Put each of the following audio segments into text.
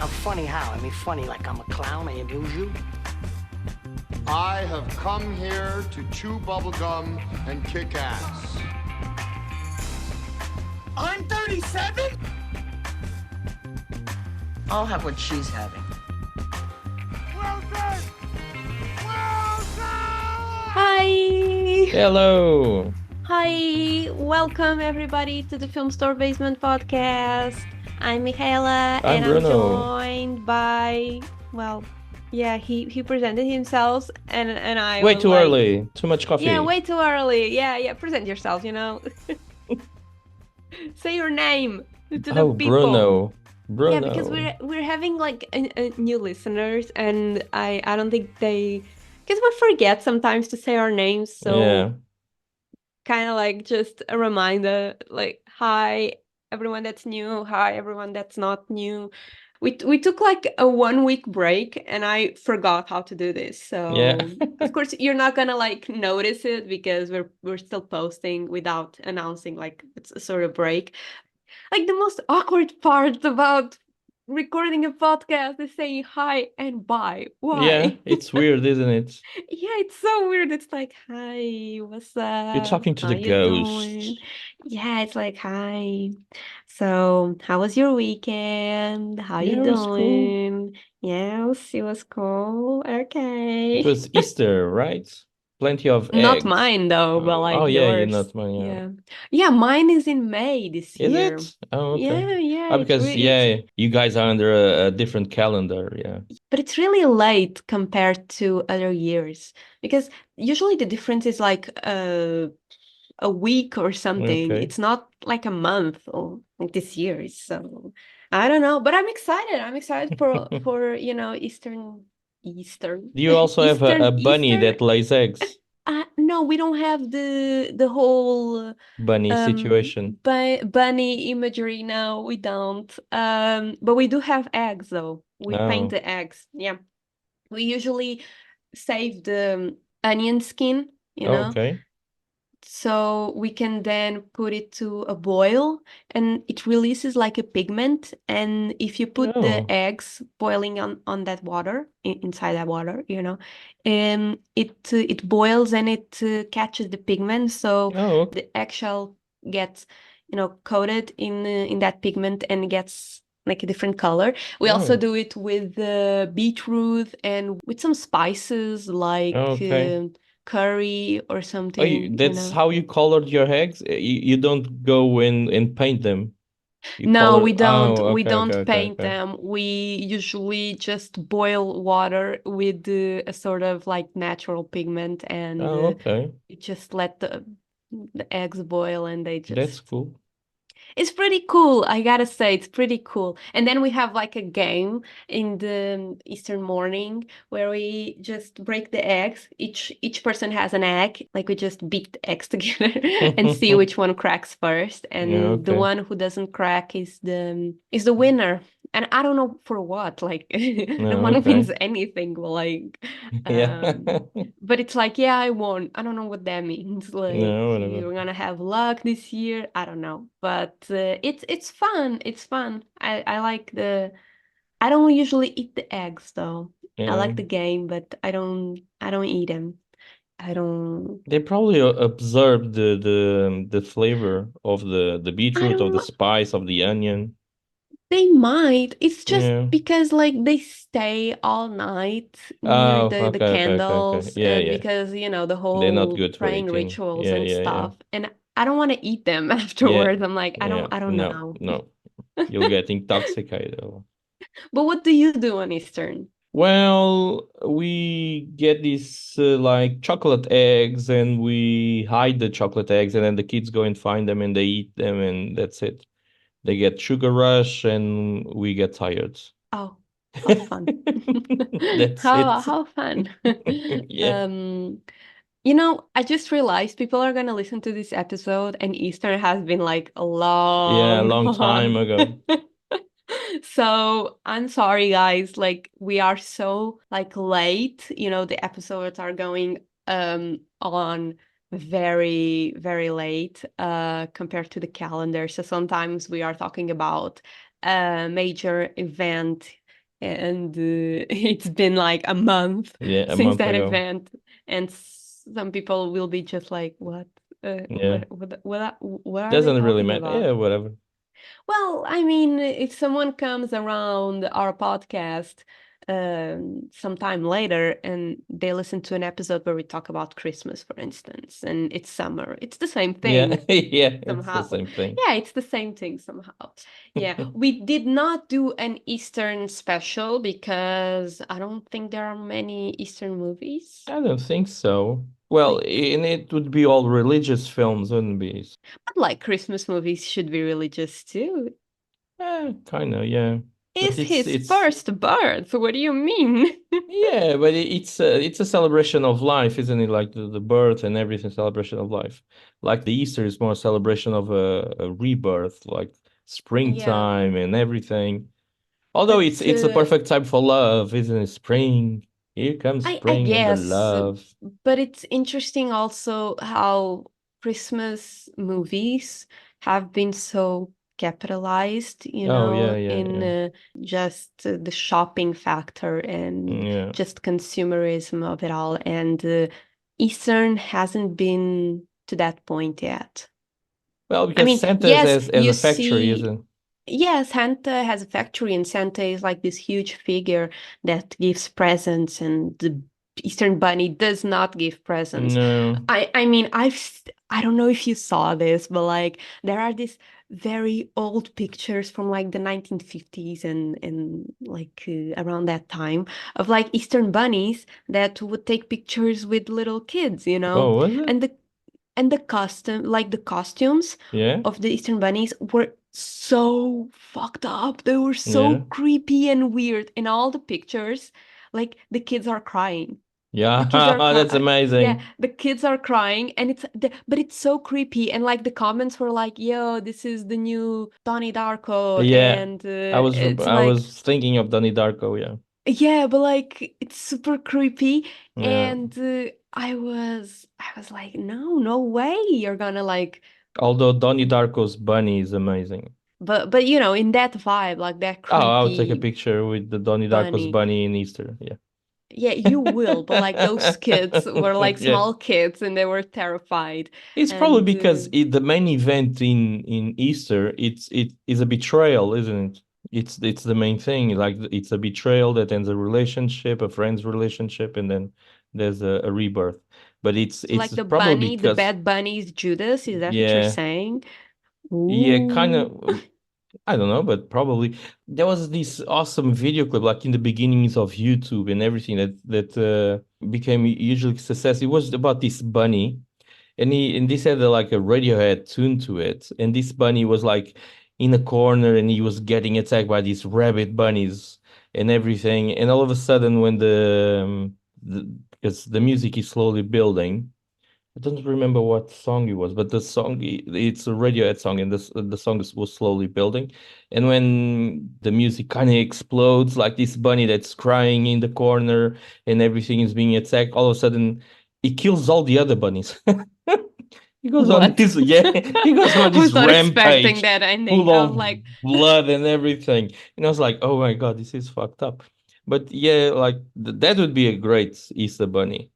I'm funny how? I mean, funny like I'm a clown, I amuse you? I have come here to chew bubblegum and kick ass. I'm 37? I'll have what she's having. Well done! Well done! Hi! Hello. Hi! Welcome everybody to the Film Store Basement podcast. I'm Michaela I'm and I'm Bruno. joined by, well, yeah, he presented himself and I Way was too like, early. Too much coffee. Yeah, way too early. Yeah, present yourself, Say your name to the people. Bruno. Yeah, because we're having like a new listeners, and I don't think because we forget sometimes to say our names, so Yeah. kind of like just a reminder, like hi everyone that's new, hi everyone that's not new. We took like a 1 week break, and I forgot how to do this. So Yeah. of course you're not gonna like notice it because we're still posting without announcing like it's a sort of break. Like the most awkward part about recording a podcast is saying hi and bye. Why? Yeah, it's weird, isn't it? Yeah, it's so weird. It's like, hi, what's You're up? talking to How the you doing? ghost. Yeah, it's like, hi. So, how was your weekend? How you Yeah, it was cool. doing? Yes, it was cool. It Okay. was Easter, right? Plenty of Not eggs. mine though, but Oh like yeah, you're yours. not mine. Yeah. Yeah. Yeah, mine is in May this Is year. it? Oh, okay. Yeah, Oh, because it's you guys are under a different calendar. Yeah. but it's really late compared to other years because usually the difference is like a week or something. Okay. It's not like a month or like this year. So I don't know, but I'm excited. I'm excited for Eastern Do you also have a bunny Easter. that lays eggs? No, we don't have the whole Bunny situation. bunny imagery. No, we don't. But we do have eggs though. We paint Oh, the eggs. Yeah. We usually save the onion skin, okay. so we can then put it to a boil and it releases like a pigment. And if you put the Oh, eggs boiling on that water, inside that water, it boils and it catches the pigment. So oh, okay. the eggshell gets, coated in that pigment and gets like a different color. We also Oh, do it with beetroot and with some spices like okay. curry or Oh, something, that's how you colored your eggs? You don't go in and paint them. You No, color. we don't. Oh, We okay, okay, don't okay, paint okay. them. We usually just boil water with a sort of like natural pigment, and Oh, okay. you just let the eggs boil, and they That's just cool. it's pretty cool. I gotta say, it's pretty cool. And then we have like a game in the Eastern morning where we just break the eggs. Each person has an egg. Like we just beat the eggs together and see which one cracks first. Yeah, And the okay. one who doesn't crack is the winner. And I don't know for what. Like no No, one okay. wins anything. Like Yeah. but it's like, yeah, I won. I don't know what that means. Like No, whatever. you're gonna have luck this year. I don't know, but it's fun. It's fun. I like the. I don't usually eat the eggs though. I Yeah. like the game, but I don't eat them. I don't. They probably absorb the flavor of the I beetroot, of the don't. spice, of the onion. They might. It's just Yeah. because like they stay all night near Oh, the okay, okay, okay, okay. candles, Yeah, and yeah. because the They're not whole good for praying eating. rituals Yeah, and yeah, yeah. stuff. And I don't want to eat them Yeah, afterwards. I'm like, I yeah. don't I don't No, know. no. You'll get intoxicated. But what do you do on Eastern? Well, we get these like chocolate eggs and we hide the chocolate eggs and then the kids go and find them and they eat them and that's it. They get sugar rush and we get tired. Oh, how fun. That's How it. how fun. Yeah. Um, I just realized people are gonna listen to this episode and Easter has been like a Yeah, a long, long time long. ago. So I'm sorry guys, like we are so like late, the episodes are going on very, very late compared to the calendar. So sometimes we are talking about a major event and it's been like a month Yeah, a since month that ago. event, and some people will be just like, "What? Yeah, What are they doesn't really talking matter. about?" Yeah, whatever. Well, I mean, if someone comes around our podcast sometime later and they listen to an episode where we talk about Christmas, for instance, and it's summer, it's the same Yeah, thing yeah, it's the somehow. same thing. Yeah, it's the same thing somehow. Yeah, we did not do an Eastern special because I don't think there are many Eastern movies. I don't think so. Well, Like, and it would be all religious films, wouldn't be? but like Christmas movies should be religious too. Kind of, yeah. But It's it's his it's first birth. What do you mean? yeah, but it's a celebration of life, isn't it? Like the birth and everything, celebration of life. Like the Easter is more a celebration of a rebirth, like Yeah, springtime and everything. Although but it's the perfect time for love, isn't it? Spring. Here comes I spring and the guess, love. but it's interesting also how Christmas movies have been so capitalized, Oh yeah, yeah, in yeah. just the shopping factor and Yeah. just consumerism of it all. And Eastern hasn't been to that point yet. Well, I because mean, Santa's yes, as you a factory, see. isn't? Yeah, Santa has a factory, and Santa is like this huge figure that gives presents, and the Eastern Bunny does not give presents. No. I mean, I don't know if you saw this, but like there are these very old pictures from like the 1950s and like around that time of like Eastern bunnies that would take pictures with little kids, Oh, was it? and the costumes Yeah. of the Eastern bunnies were so fucked up. They were Yeah. so creepy and weird. In all the pictures, like the kids are crying. The Yeah. kids are That's crying. Yeah, amazing. the kids are crying, and but it's so creepy. And like the comments were like, "Yo, this is the new Donnie Darko," Yeah. and it's I like, was thinking of Donnie Darko, yeah. yeah, but like it's super creepy. Yeah. And I was like, no, no way, you're gonna like. Although Donnie Darko's bunny is amazing. But in that vibe, like that Oh, I would take a creepy picture with the Donnie Darko's bunny. bunny in Easter. Yeah. Yeah, you will, but like those kids were like Yeah. small kids and they were terrified. It's probably And because the main event in Easter it is a betrayal, isn't it? It's the main thing. Like it's a betrayal that ends a relationship, a friend's relationship, and then there's a rebirth. But so like it's the probably bunny, the because bad bunny is Judas, is that what you're yeah, saying? yeah, kind Ooh. of. I don't know, but probably there was this awesome video clip, like in the beginnings of YouTube and everything that became hugely success. It was about this bunny, and this had like a Radiohead tune to it, and this bunny was like in a corner, and he was getting attacked by these rabbit bunnies and everything. And all of a sudden, when because the music is slowly building. I don't remember what song it was, but the song it's a Radiohead song, and the song was slowly building. And when the music kind of explodes, like this bunny that's crying in the corner and everything is being attacked, all of a sudden it kills all the other bunnies. He goes on What? this, yeah, he goes on I was this not expecting rampage that full ending. I was of like, blood and everything. And I was like, oh my God, this is fucked up. But yeah, like that would be a great Easter bunny,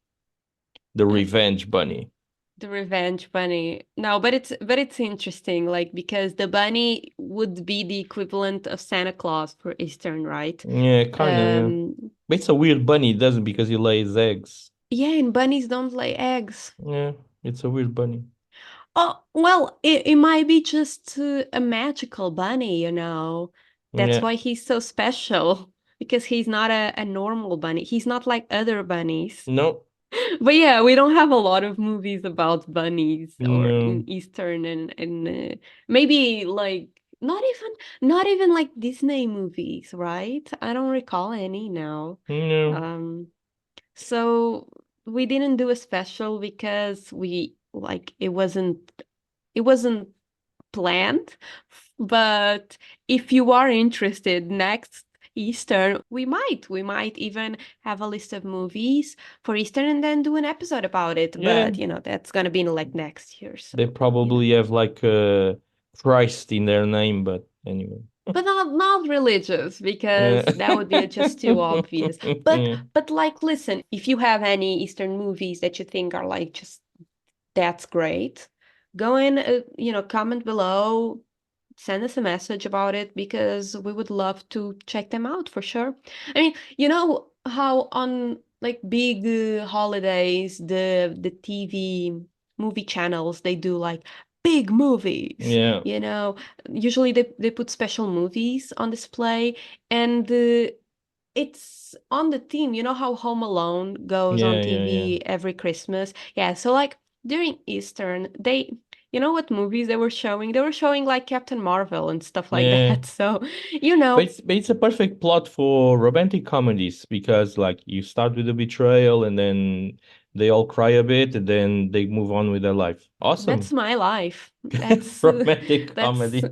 the revenge bunny. the revenge bunny. No, but it's interesting, like because the bunny would be the equivalent of Santa Claus for Eastern, right? Yeah, kind of, yeah. Um, But it's a weird bunny, it doesn't because he lays eggs. yeah, and bunnies don't lay eggs. Yeah, it's a weird bunny. Oh, well, it might be just a magical bunny. That's Yeah. why he's so special, because he's not a normal bunny. He's not like other bunnies. No, But yeah, we don't have a lot of movies about bunnies or no, in Eastern and maybe like not even like Disney movies, right? I don't recall any now. no, Um, so we didn't do a special because we like it wasn't planned. But if you are interested, next Easter, we might even have a list of movies for Easter and then do an episode about it. yeah. But that's gonna be like next year. They So. probably have like Christ in their name, but anyway. but not religious, because that would be just too obvious. But like, listen, if you have any Eastern movies that you think are like just that's great, go in, comment below, send us a message about it, because we would love to check them out for sure. I mean, you know how on like big holidays, the TV movie channels, they do like big movies, Yeah, usually they put special movies on display, and it's on the theme. You know how Home Alone goes on yeah. TV every Christmas? Yeah, so like during Eastern, you know what movies they were showing? They were showing like Captain Marvel and stuff like Yeah. that. So, But it's a perfect plot for romantic comedies because like you start with a betrayal and then they all cry a bit and then they move on with their life. that's Awesome. my life. That's Romantic that's comedy.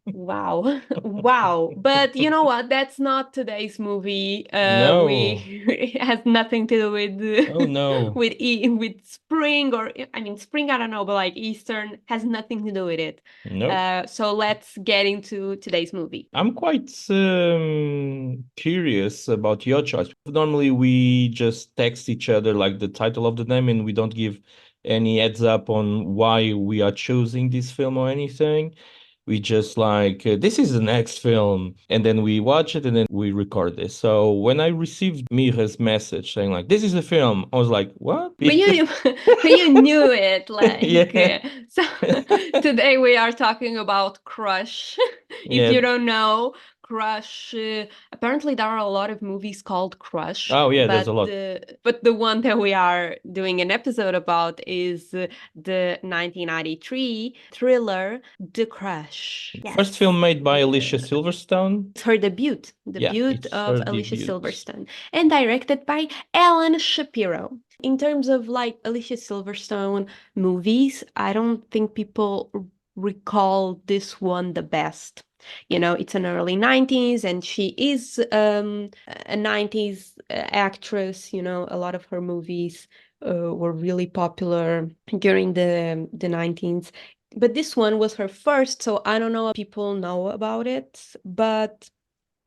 wow. Wow. But you know what? That's not today's movie. No. It has nothing to do with Oh no. with spring, or I mean spring, I don't know, but like Eastern has nothing to do with it. Nope. So let's get into today's movie. I'm quite curious about your choice. Normally, we just text each other like the title of the name, and we don't give any heads up on why we are choosing this film or anything. We just like, this is the next film, and then we watch it and then we record this. So when I received Miha's message saying like, this is the film, I was like, what? But you you knew it, like Yeah. so today we are talking about Crush. If Yeah. you don't know, Crush, apparently there are a lot of movies called Crush, Oh yeah, there's a but lot. the one that we are doing an episode about is the 1993 thriller The Crush. First Yes. film made by Alicia Silverstone. It's her Yeah, debut it's of her Alicia debut. Silverstone, and directed by Alan Shapiro. In terms of like Alicia Silverstone movies, I don't think people recall this one the best. It's an early 90s, and she is a 90s actress. A lot of her movies were really popular during the 90s. But this one was her first, so I don't know if people know about it. But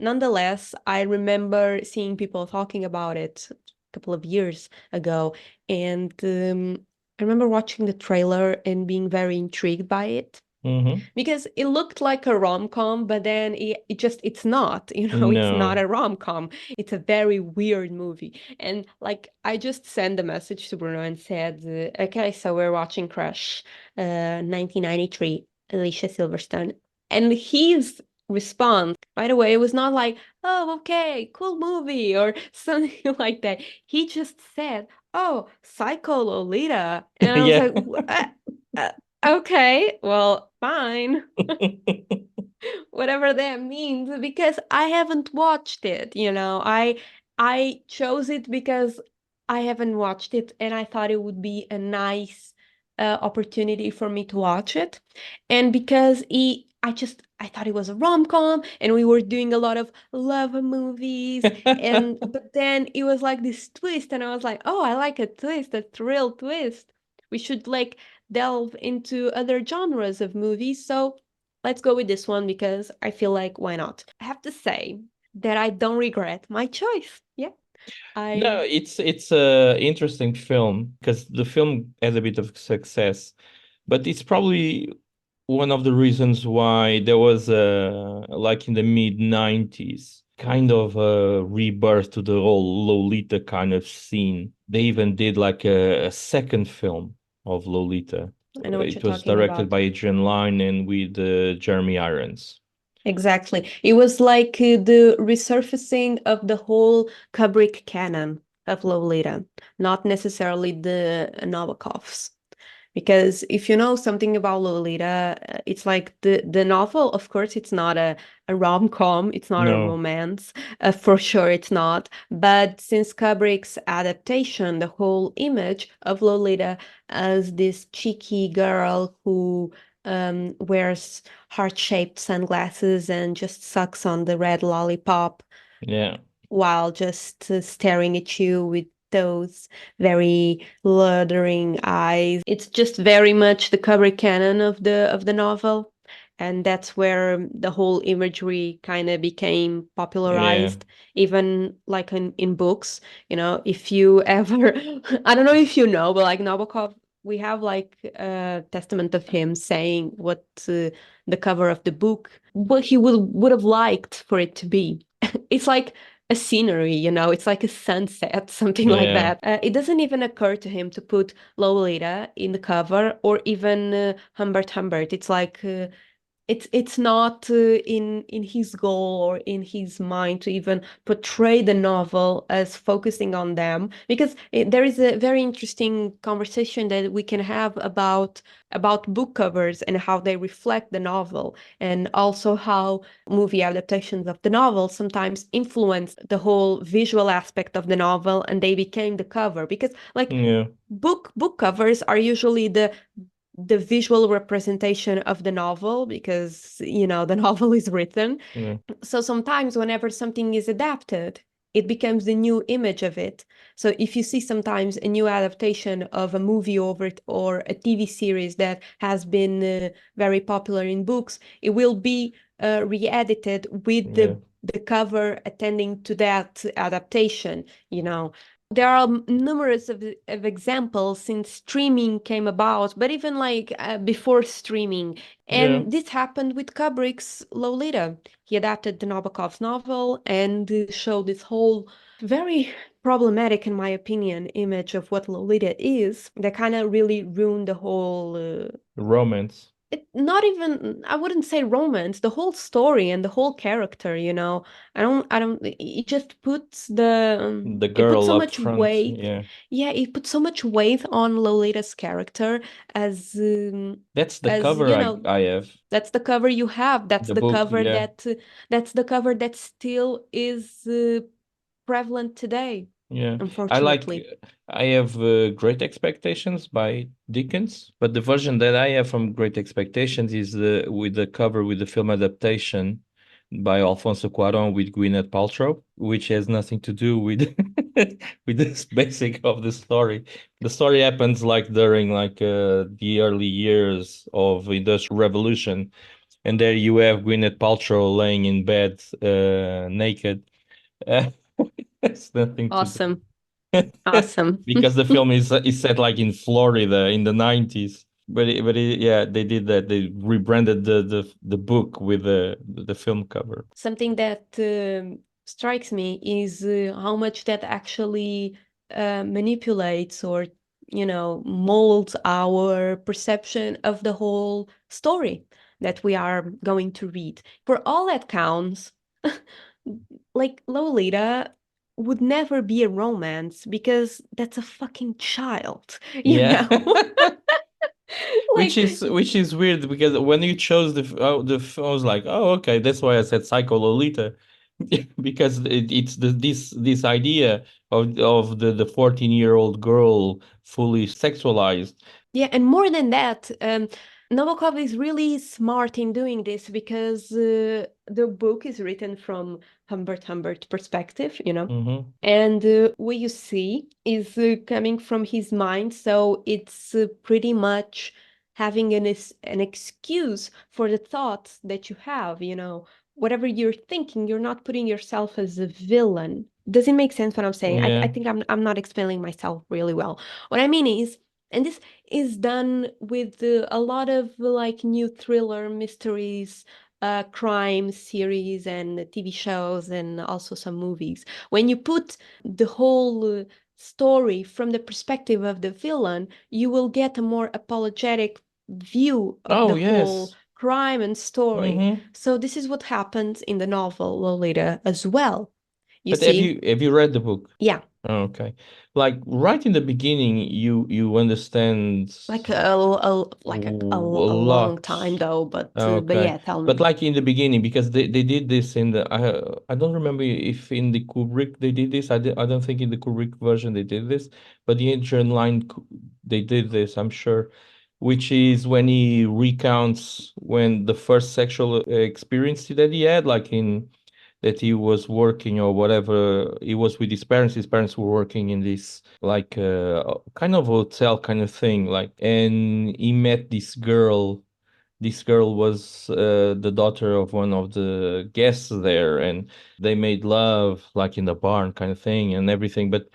nonetheless, I remember seeing people talking about it a couple of years ago, and I remember watching the trailer and being very intrigued by it, Mm-hmm. because it looked like a rom-com, but then it's not, it's not No. a rom-com. It's a very weird movie. And like I just sent a message to Bruno and said, okay, so we're watching Crush, 1993, Alicia Silverstone. And his response right away, it was not like, oh, okay, cool movie or something like that. He just said, oh, Psycho Lolita. And I was Yeah. like, what? Okay, well, fine. Whatever that means, because I haven't watched it. I chose it because I haven't watched it, and I thought it would be a nice opportunity for me to watch it. And because I thought it was a rom-com, and we were doing a lot of love movies, but then it was like this twist, and I was like, oh, I like a twist, a thrill twist. We should like delve into other genres of movies. So let's go with this one, because I feel like why not? I have to say that I don't regret my choice. Yeah. No, I it's a interesting film because the film had a bit of success, but it's probably one of the reasons why there was like in the mid 90s kind of a rebirth to the whole Lolita kind of scene. They even did like a second film of Lolita. I know what you're It was talking directed about. by Adrian Lyne and with Jeremy Irons. Exactly. It was like the resurfacing of the whole Kubrick canon of Lolita, not necessarily the Nabokovs. Because if you know something about Lolita, it's like the novel, of course, it's not a rom-com, it's not a No. romance, for sure it's not. But since Kubrick's adaptation, the whole image of Lolita as this cheeky girl who wears heart-shaped sunglasses and just sucks on the red lollipop Yeah. while just staring at you with those very luthering eyes. It's just very much the Kubrick canon of the novel. and that's where the whole imagery kind of became Yeah. popularized, even like in books. If you ever, I don't know if you know, but like Nabokov, we have like a testament of him saying what the cover of the book, what he would have liked for it to be. It's like a scenery, it's like a sunset, something like Yeah. that. It doesn't even occur to him to put Lolita in the cover, or even Humbert Humbert. It's like it's not in his goal or in his mind to even portray the novel as focusing on them, because there is a very interesting conversation that we can have about book covers and how they reflect the novel, and also how movie adaptations of the novel sometimes influence the whole visual aspect of the novel, and they became the cover, because like Yeah. book covers are usually the visual representation of the novel, because the novel is written. Yeah. So sometimes whenever something is adapted, it becomes the new image of it. So if you see sometimes a new adaptation of a movie or a TV series that has been very popular in books, it will be re-edited with Yeah. the cover attending to that adaptation. There are numerous of examples since streaming came about, but even like before streaming. Yeah. And this happened with Kubrick's Lolita. He adapted the Nabokov's novel and showed this whole very problematic, in my opinion, image of what Lolita is, that kind of really ruined the whole Romance. not even, I wouldn't say romance, the whole story and the whole character. I don't it just puts The it puts girl so up much front. weight. Yeah. Yeah, it puts so much weight on Lolita's character as That's the as cover I have. that's the cover you have. That's The the book, cover yeah. that still is prevalent today, Yeah. I like unfortunately. I have Great Expectations by Dickens, but the version that I have from Great Expectations is with the cover with the film adaptation by Alfonso Cuarón with Gwyneth Paltrow, which has nothing to do with with this basic of the story. The story happens like during like the early years of Industrial Revolution, and there you have Gwyneth Paltrow laying in bed naked. It's nothing to do Awesome. Awesome. because the film is set like in Florida in the 90s. Yeah, they did that. They rebranded the book with the film cover. Something that strikes me is how much that actually manipulates or, molds our perception of the whole story that we are going to read. For all that counts, like Lolita would never be a romance because that's a fucking child, Yeah. Like, Which is weird because when you chose I was like, oh, okay, that's why I said Psycho Lolita, because it's this idea of the 14-year-old girl fully sexualized. yeah, and more than that, Nabokov is really smart in doing this because the book is written from Humbert perspective, Mm-hmm. and what you see is coming from his mind, so it's pretty much having an excuse for the thoughts that you have. Whatever you're thinking, you're not putting yourself as a villain. Does it make sense what I'm saying? I Yeah. think I'm not explaining myself really well. What I mean is, and this is done with a lot of like new thriller mysteries, crime series and TV shows, and also some movies. When you put the whole story from the perspective of the villain, you will get a more apologetic view of Oh, the whole yes. crime and story. Mm-hmm. So this is what happens in the novel Lolita as well. You But have see? you read the book? Yeah, Oh, okay. Like right in the beginning, you understand like a a long lot. time though, but Okay. yeah, tell But me. like in the beginning, because they did this in the I don't remember if in the Kubrick they did this. I don't think in the Kubrick version they did this, but the Adrian line they did this, I'm sure, which is when he recounts when the first sexual experience that he had, like in that he was working or whatever. He was with his parents. His parents were working in this like kind of hotel kind of thing, like, and he met this girl this girl was the daughter of one of the guests there, and they made love like in the barn kind of thing and everything. But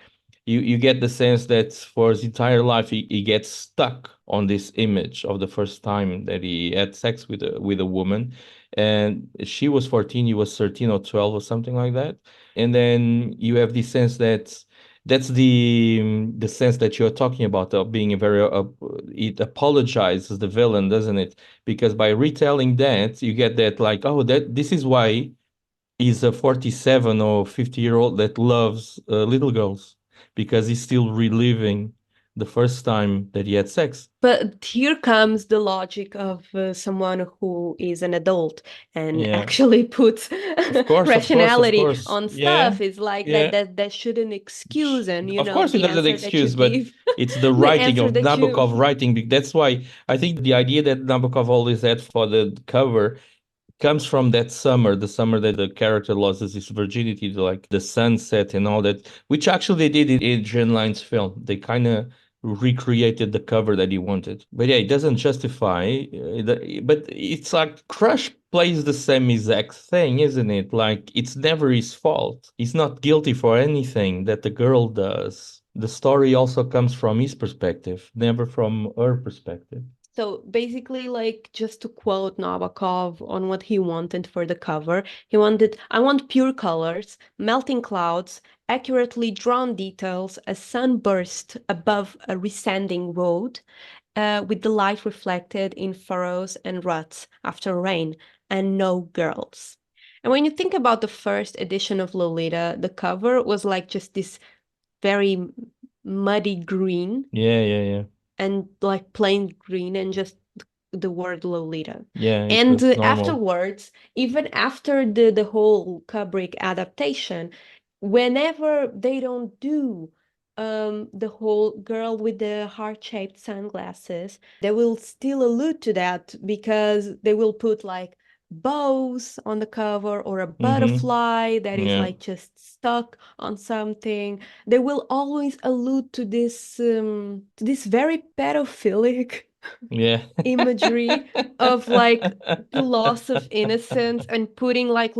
you get the sense that for his entire life he gets stuck on this image of the first time that he had sex with a woman, and she was 14, he was 13 or 12 or something like that. And then you have this sense that that's the sense that you're talking about of being a very it apologizes the villain, doesn't it? Because by retelling that, you get that like, oh, that this is why he's a 47 or 50-year-old that loves little girls, because he's still reliving the first time that he had sex. But here comes the logic of someone who is an adult and Yeah, actually puts of course, of course, of rationality course. on Yeah, stuff. Is like that yeah. that shouldn't excuse, and Of course, it the doesn't answer that you excuse, but give, it's the the writing answer of that you Nabokov writing. That's why I think the idea that Nabokov always had for the cover comes from that summer, the summer that the character loses his virginity, like the sunset and all that, which actually they did in Adrian Lyne's film. They kind of recreated the cover that he wanted. But yeah, it doesn't justify. But it's like Crush plays the same exact thing, isn't it? Like it's never his fault. He's not guilty for anything that the girl does. The story also comes from his perspective, never from her perspective. So basically, like, just to quote Nabokov on what he wanted for the cover, he wanted, I want pure colors, melting clouds, accurately drawn details, a sunburst above a descending road, with the light reflected in furrows and ruts after rain, and no girls. And when you think about the first edition of Lolita, the cover was like just this very muddy green Yeah, yeah, yeah. and like plain green and just the word Lolita. Yeah, it And was normal. afterwards, even after the whole Kubrick adaptation, whenever they don't do the whole girl with the heart-shaped sunglasses, they will still allude to that because they will put like bows on the cover or a Mm-hmm. butterfly that is Yeah, like just stuck on something. They will always allude to this very pedophilic yeah. imagery of like the loss of innocence and putting like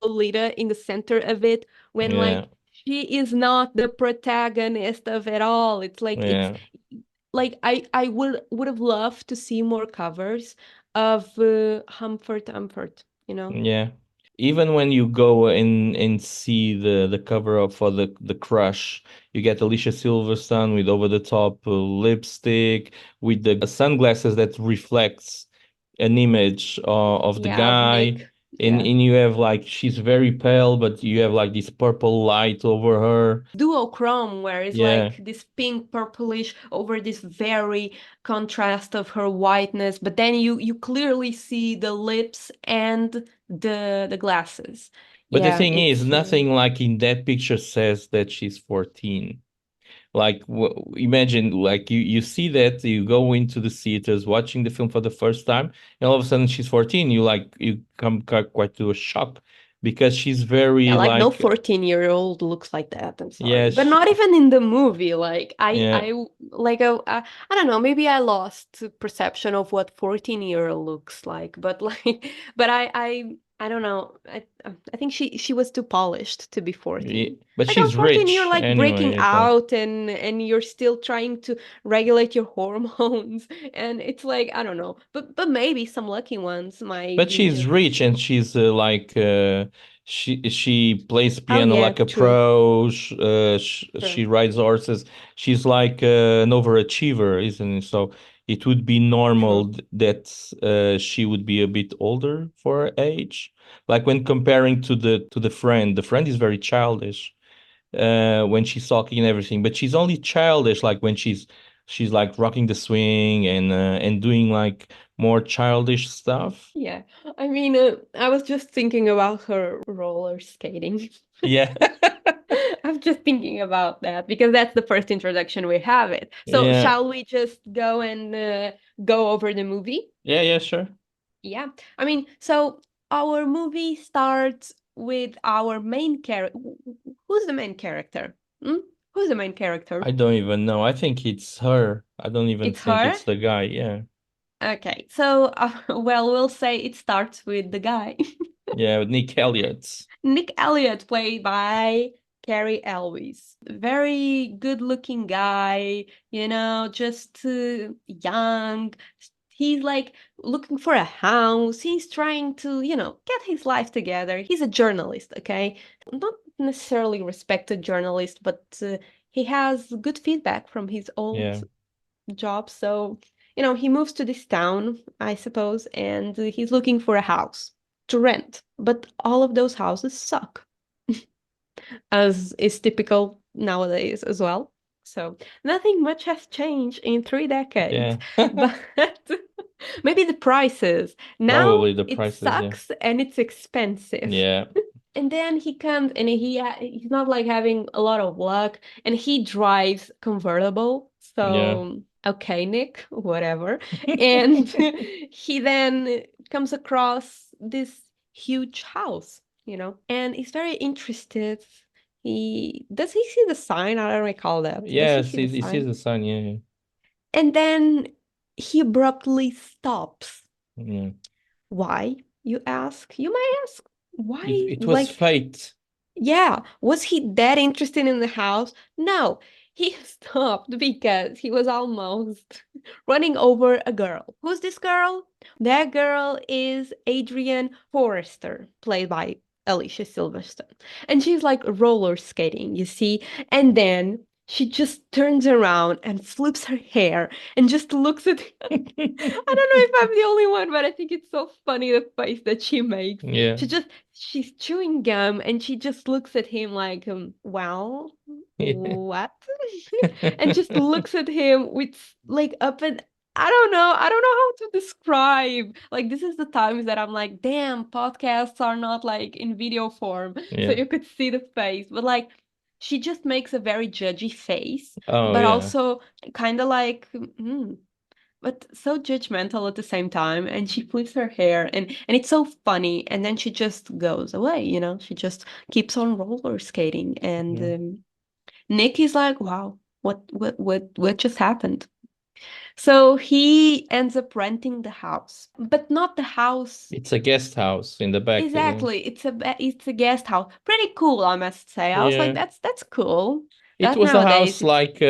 Lolita in the center of it when Yeah, like she is not the protagonist of it all. It's yeah, like I would have loved to see more covers of Humford, you know? yeah. Even when you go and see the cover of for the Crush, you get Alicia Silverstone with over the top lipstick, with the sunglasses that reflects an image of the Yeah, of guy, Nick. and Yeah. you have like she's very pale, but you have like this purple light over her. Duochrome, where it's Yeah, like this pink purplish over this very contrast of her whiteness, but then you clearly see the lips and the glasses. but the Yeah, thing is, it's nothing like in that picture says that she's 14. Like imagine like you see that you go into the theaters watching the film for the first time, and all of a sudden she's 14. You come quite to a shock because she's yeah, very like no like 14-year-old looks like that. I'm sorry, yeah but not even in the movie. Like yeah. I don't know. Maybe I lost perception of what 14-year-old looks like, but like, but I don't know. I think she was too polished to be 14. But Like on she's 14, you're rich like breaking anyway. It's like out and you're still trying to regulate your hormones, and it's like I don't know. But maybe some lucky ones might but be she's just. rich and she's she plays Oh piano yeah, like a true, pro. true. She rides horses. She's like an overachiever, isn't it? So it would be normal True. that she would be a bit older for her age. Like when comparing to the friend is very childish when she's talking and everything, but she's only childish like when she's like rocking the swing and doing like more childish stuff. Yeah, I mean, I was just thinking about her roller skating. Yeah. I'm just thinking about that because that's the first introduction we have it. So, Yeah. shall we just go and go over the movie? Yeah, yeah, sure. Yeah. I mean, so our movie starts with our main character. Who's the main character? Hmm? Who's the main character? I don't even know. I think it's her. I don't even It's think her? it's the guy. Yeah. Okay, so well, we'll say it starts with the guy. Yeah, with Nick Elliott. Nick Elliott, played by Cary Elwes. Very good-looking guy, just young. He's like looking for a house. He's trying to, get his life together. He's a journalist, okay? Not necessarily respected journalist, but he has good feedback from his old Yeah. job. So, he moves to this town, I suppose, and he's looking for a house to rent. But all of those houses suck, as is typical nowadays as well. So nothing much has changed in 3 decades, Yeah. but maybe the prices. Now Probably the it prices, yeah. sucks and it's expensive. Yeah. And then he comes and he's not like having a lot of luck, and he drives convertible. Yeah. So okay, Nick, whatever. And he then comes across this huge house, and he's very interested. He see the sign? I don't recall that. Does he Yes, see the he sees sign? the sun, yeah. And then he abruptly stops. Yeah. Why, you ask? You might ask, why? It was Like, fate. yeah, was he that interested in the house? No, he stopped because he was almost running over a girl. Who's this girl? That girl is Adrienne Forrester, played by Alicia Silverstone. And she's like roller skating, you see? And then she just turns around and flips her hair and just looks at I don't know if I'm the only one, but I think it's so funny the face that she makes. Yeah. She's chewing gum and she just looks at him like, well, Yeah. what? And just looks at him with like up and I don't know how to describe. Like this is the times that I'm like, damn, podcasts are not like in video form, so Yeah. you could see the face. But like she just makes a very judgy face, Oh, but yeah. also kind of like, but so judgmental at the same time. And she flips her hair and it's so funny, and then she just goes away, she just keeps on roller skating. And Yeah. Nick is like, wow, what just happened? So he ends up renting the house, but not the house. It's a guest house in the back, isn't it? Exactly, it's a guest house. Pretty cool, I must say. I was like, Yeah. that's cool. It That was a nowadays house it's like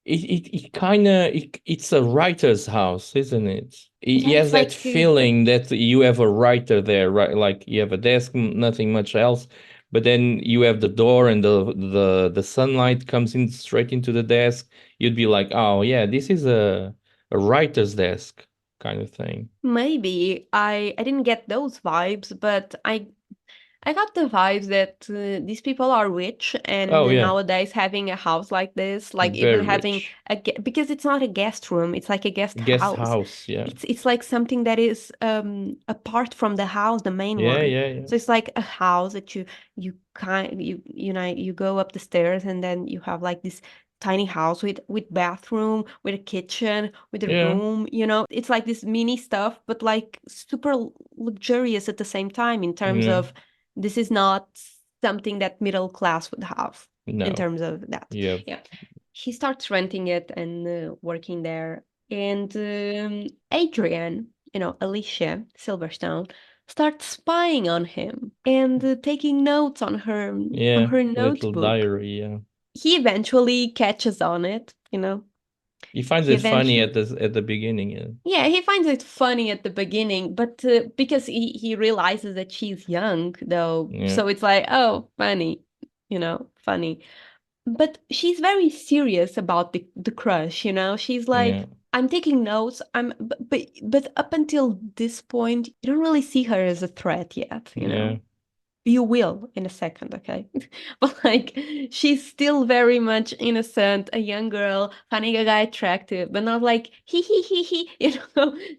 it kind of it's a writer's house, isn't it? He yeah, has it's that like feeling that you have a writer there, right? Like you have a desk, nothing much else, but then you have the door and the sunlight comes in straight into the desk. You'd be like, oh yeah, this is a writer's desk kind of thing. maybe I didn't get those vibes, but I got the vibes that these people are rich, and Oh yeah, nowadays having a house like this, like even very having rich. because it's not a guest room, it's like a guest Guest house. house, yeah. It's like something that is apart from the house, the main Yeah, one. yeah, yeah. So it's like a house that you go up the stairs, and then you have like this tiny house with bathroom, with a kitchen, with a Yeah, room. It's like this mini stuff, but like super luxurious at the same time in terms yeah. of this is not something that middle class would have in No, terms of that. you have Yeah. He starts renting it and working there. And Adrian, Alicia Silverstone, starts spying on him and taking notes on yeah, her little notebook. diary, yeah. He eventually catches on it. He finds He it funny eventually at the beginning, yeah. Yeah, he finds it funny at the beginning, but because he realizes that she's young, though, Yeah, so it's like, oh, funny, funny. But she's very serious about the crush. She's yeah, like, I'm taking notes. But up until this point, you don't really see her as a threat yet. yeah, You will in a second, okay? But like she's still very much innocent, a young girl, finding a guy attractive, but not like he,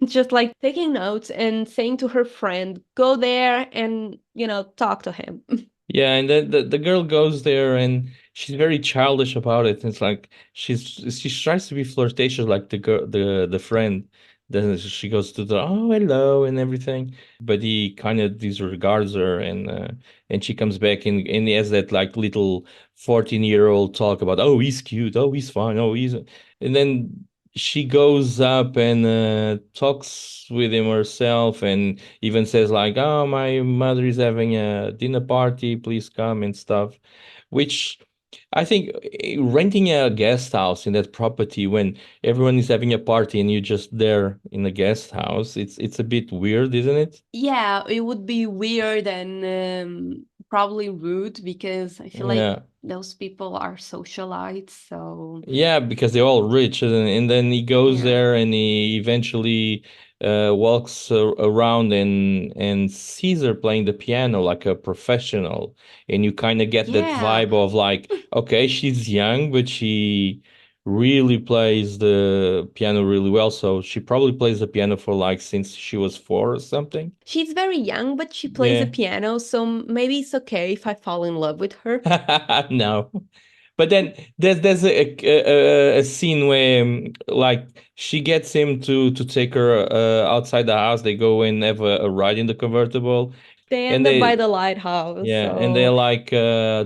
just like taking notes and saying to her friend, go there and talk to him. yeah. And then the girl goes there and she's very childish about it. It's like she tries to be flirtatious, like the girl, the friend. Then she goes to the oh hello and everything, but he kind of disregards her, and she comes back and he has that like little 14-year-old talk about oh he's cute, oh he's fine, oh he's, and then she goes up and talks with him herself, and even says like, "Oh, my mother is having a dinner party. Please come," and stuff. Which I think renting a guest house in that property when everyone is having a party and you're just there in the guest house, it's a bit weird, isn't it? Yeah, it would be weird and probably rude because I feel like Yeah. those people are socialites. So Yeah, because they're all rich, and then he goes yeah, there and he eventually walks around and sees her playing the piano like a professional, and you kind of get that yeah, vibe of like, okay, she's young, but she really plays the piano really well. So she probably plays the piano for like since she was 4 or something. she's very young, but she plays the Yeah. piano, so maybe it's okay if I fall in love with her. No. But then there's a scene where like she gets him to take her outside the house. They go and have a ride in the convertible, They and end up by they the lighthouse, yeah, and they're so like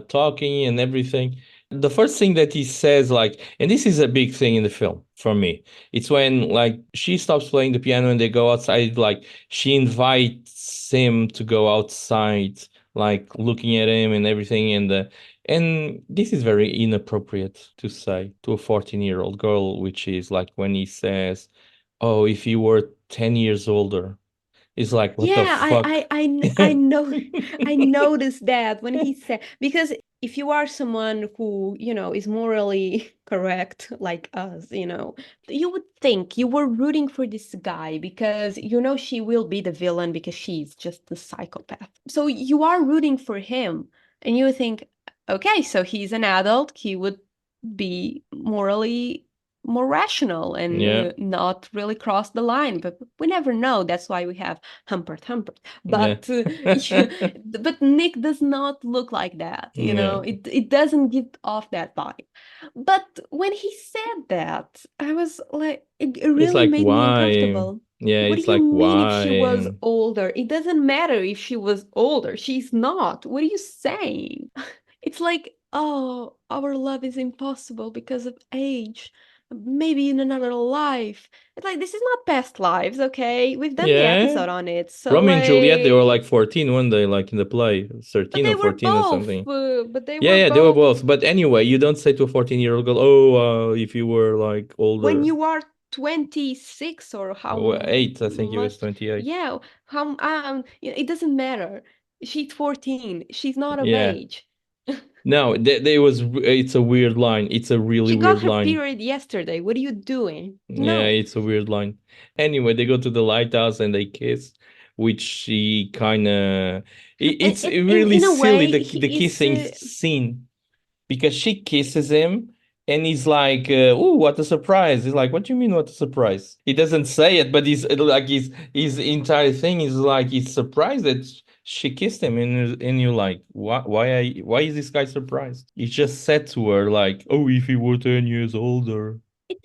talking and everything. The first thing that he says, like, and this is a big thing in the film for me, it's when like she stops playing the piano and they go outside, like she invites him to go outside, like looking at him and everything, and this is very inappropriate to say to a 14-year-old girl, which is like when he says, "Oh, if you were 10 years older." It's like, what the yeah, fuck? I know, I noticed that when he said, because if you are someone who, is morally correct like us, you would think you were rooting for this guy because she will be the villain because she's just a psychopath. So you are rooting for him and you think, okay, so he's an adult, he would be morally more rational and Yeah, not really cross the line, but we never know. That's why we have Humpert. yeah. But but Nick does not look like that. Yeah. It doesn't give off that vibe. But when he said that, I was like, it It's really like, made me why? uncomfortable. Yeah, What do it's you like, mean if she was why? older? It doesn't matter if she was older. She's not. What are you saying? It's like, oh, our love is impossible because of age. Maybe in another life. It's like, this is not past lives, okay? We've done the Yeah. episode on it. So, Romeo and Juliet, they were like, like 14 one day, like in the play, but 13 they or were 14 or both, something. but they Yeah, were yeah, they were both both. But anyway, you don't say to a 14-year-old girl, oh, if you were like when older. you are 26 or how Well, 8, I think he was much, 28. yeah, how, it doesn't matter. She's 14. She's not of Yeah. age. No, it's a weird line. It's a really She got weird her line. period yesterday. What are you doing? Yeah, No. it's a weird line. Anyway, they go to the lighthouse and they kiss, which she kind of And it's in really in a silly way, the he is. kissing scene because she kisses him and he's like, "Oh, what a surprise!" He's like, "What do you mean, what a surprise?" He doesn't say it, but he's like his entire thing is like he's surprised that she kissed him, and you're like, why is this guy surprised? He just said to her like, "Oh, if he were 10 years older."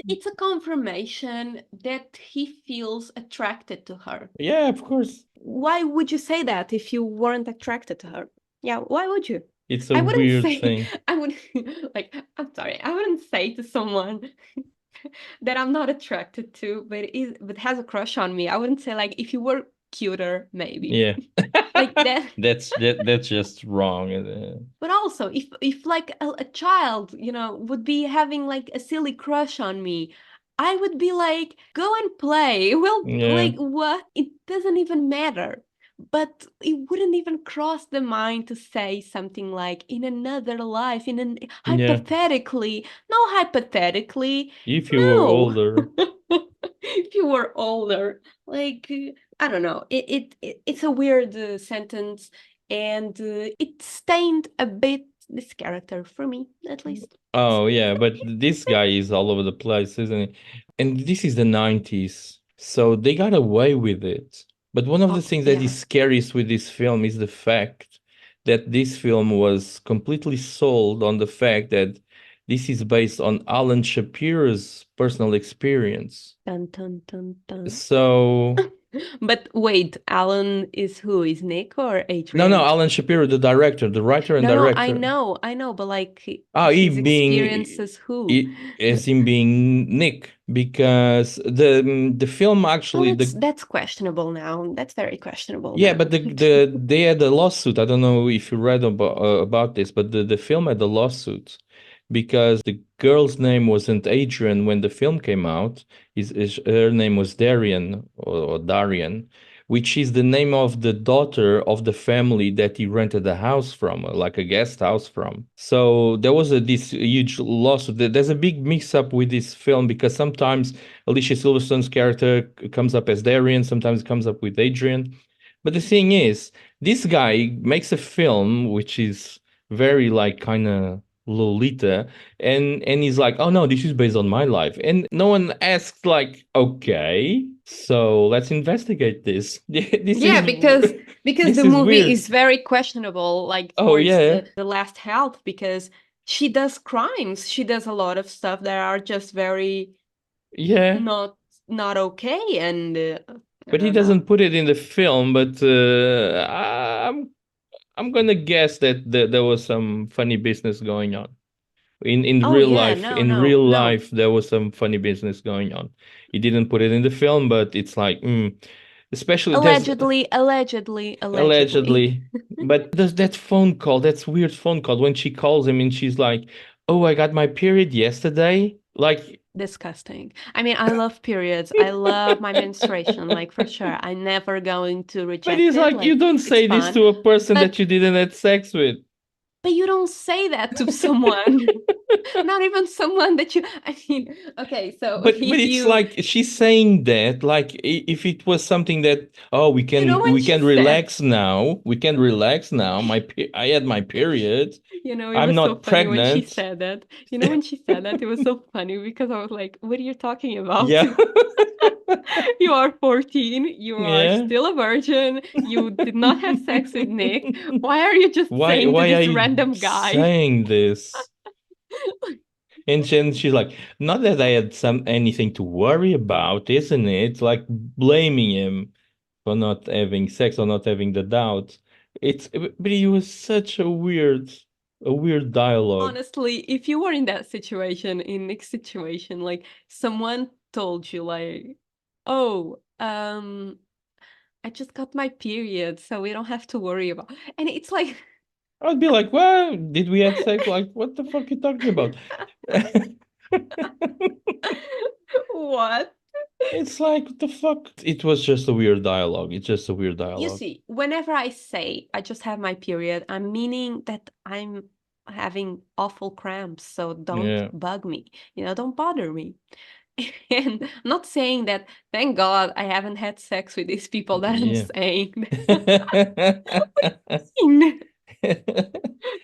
It's a confirmation that he feels attracted to her. Yeah, of course. Why would you say that if you weren't attracted to her? Yeah, why would you? It's a I wouldn't weird say, thing. I would, like, I'm sorry, I wouldn't say to someone that I'm not attracted to, but has a crush on me. I wouldn't say, like, if you were cuter, maybe. Yeah. Like that. That's just wrong. But also, if like a child, would be having like a silly crush on me, I would be like, go and play. Well, Yeah. like what? It doesn't even matter. But it wouldn't even cross the mind to say something like in another life, in an Yeah. hypothetically. No, hypothetically. If you were No. older. If you were older, like I don't know. It's a weird sentence and it stained a bit this character for me, at least. Oh yeah, but this guy is all over the place, isn't he? And this is the 90s. So they got away with it. But one of the Oh, things that is yeah. scariest with this film is the fact that this film was completely sold on the fact that this is based on Alan Shapiro's personal experience. Dun dun dun dun. So But wait, Alan is who? Is Nick or No, Adrian? Alan Shapiro, the director, the writer and No, director. I know, but like He his experience being as who? as him being Nick, because the film Well, actually that's questionable now. That's very questionable yeah, now. but they had a lawsuit. I don't know if you read about this, but the film had a lawsuit because the girl's name wasn't Adrian when the film came out. Her name was Darian or Darian, which is the name of the daughter of the family that he rented a house from, like a guest house from. So there was this huge lawsuit. There's a big mix-up with this film because sometimes Alicia Silverstone's character comes up as Darian, sometimes it comes up with Adrian. But the thing is, this guy makes a film which is very like kind of Lolita, and he's like, oh no, this is based on my life, and no one asks like, okay, so let's investigate this. This Yeah, is because this the is movie weird. is very questionable, like Oh towards yeah, the last half, because she does crimes. She does a lot of stuff that are just very yeah. not not okay, and I But he don't know. doesn't put it in the film. But I'm gonna guess that there was some funny business going on. In Oh real yeah, life, no, in no, real no. life there was some funny business going on. He didn't put it in the film, but it's like especially there's Allegedly, allegedly, allegedly. allegedly. But there's that phone call, that's weird phone call when she calls him and she's like, oh, I got my period yesterday, like. Disgusting. I mean, I love periods. I love my menstruation, like for sure. I'm never going to But reject he's it. like, you Like don't it's say this fun. to a person that But you didn't have sex with. but you don't say that to someone. Not even someone that you I mean, okay, so But if it's you like she's saying that like if it was something that, oh, we you know can when we she can said, relax now, we can relax now, I had my period, you know, it I'm was so not funny when she pregnant. said that. You know, when she said that, it was so funny because I was like, what are you talking about? Yeah. You are 14, you are Yeah. still a virgin, you did not have sex with Nick. Why are you just saying to Why are this you random guy? saying this? And then she's like, not that I had anything to worry about, isn't it? Like blaming him for not having sex or not having the doubt. But it was such a weird dialogue. Honestly, if you were in that situation, in Nick's situation, like someone told you like, "Oh, I just got my period, so we don't have to worry about." And it's like, I'd be like, well, did we have sex? Like, what the fuck are you talking about? what? It's like, what the fuck? It was just a weird dialogue. It's just a weird You dialogue. see, whenever I say I just have my period, I'm meaning that I'm having awful cramps, so don't Yeah. bug me. You know, don't bother me. And I'm not saying that, thank God I haven't had sex with these people that I'm Yeah. saying.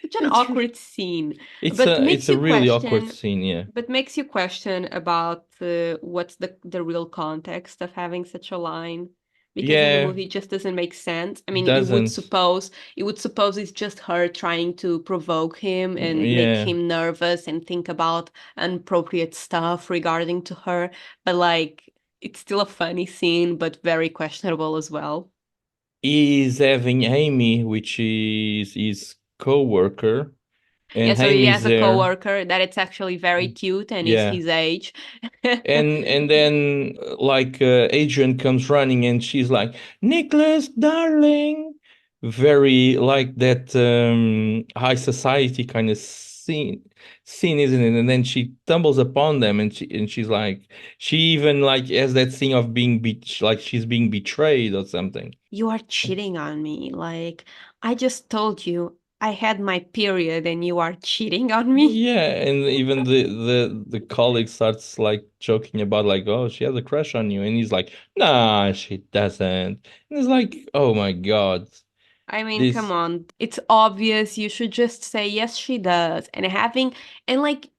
Such an It's awkward scene, it's but a makes you really awkward question, scene, yeah. but makes you question about what's the real context of having such a line. Because in the Yeah, movie it just doesn't make sense. I mean, doesn't. you would suppose it's just her trying to provoke him and make Yeah. him nervous and think about inappropriate stuff regarding to her. But like, it's still a funny scene, but very questionable as well. He's having Amy, which is his co-worker, Yeah, and so he Amy's has a there. coworker that it's actually very cute and is Yeah. his age. And then like Adrian comes running and she's like, Nicholas, darling. Very like that high society kind of scene, isn't it? And then she tumbles upon them and she's like, she even like has that thing of being like she's being betrayed or something. You are cheating on me. Like, I just told you I had my period and you are cheating on me. Yeah, and even the colleague starts like joking about like, oh, she has a crush on you, and he's like, nah, she doesn't. And it's like, oh my God, I mean, come this, on. It's obvious. You should just say, yes, she does. And like,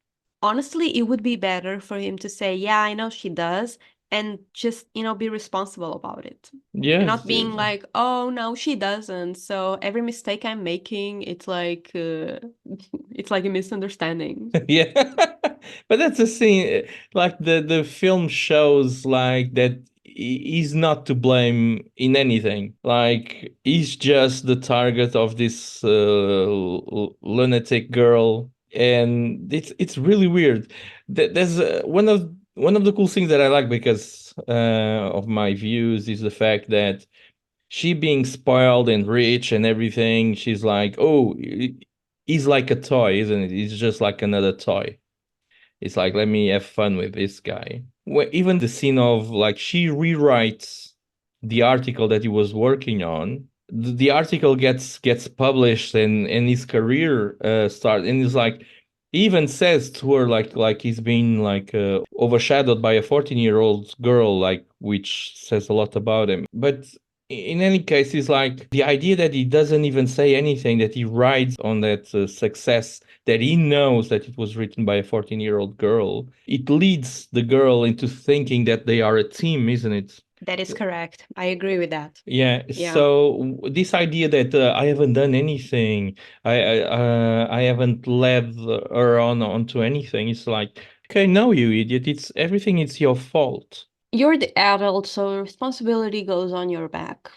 honestly, it would be better for him to say, yeah, I know she does, and just, be responsible about it. And yes, not being like, oh, no, she doesn't. So every mistake I'm making, it's like, it's like a misunderstanding. yeah. But that's a scene, like the film shows like that he's not to blame in anything. Like he's just the target of this lunatic girl, and it's really weird. There's one of the cool things that I like because of my views is the fact that she being spoiled and rich and everything, she's like, oh, he's like a toy, isn't it? He's just like another toy. It's like, let me have fun with this guy. Even the scene of like she rewrites the article that he was working on. The article gets published and his career starts, and it's like he even says to her like he's been like overshadowed by a 14-year-old girl, like, which says a lot about him. But in any case, it's like the idea that he doesn't even say anything, that he rides on that success, that he knows that it was written by a 14-year-old girl. It leads the girl into thinking that they are a team, isn't it? That is correct. I agree with that. Yeah. Yeah. So this idea that I haven't done anything, I haven't led her onto anything. It's like, okay, no, you idiot. It's everything. It's your fault. You're the adult, so responsibility goes on your back.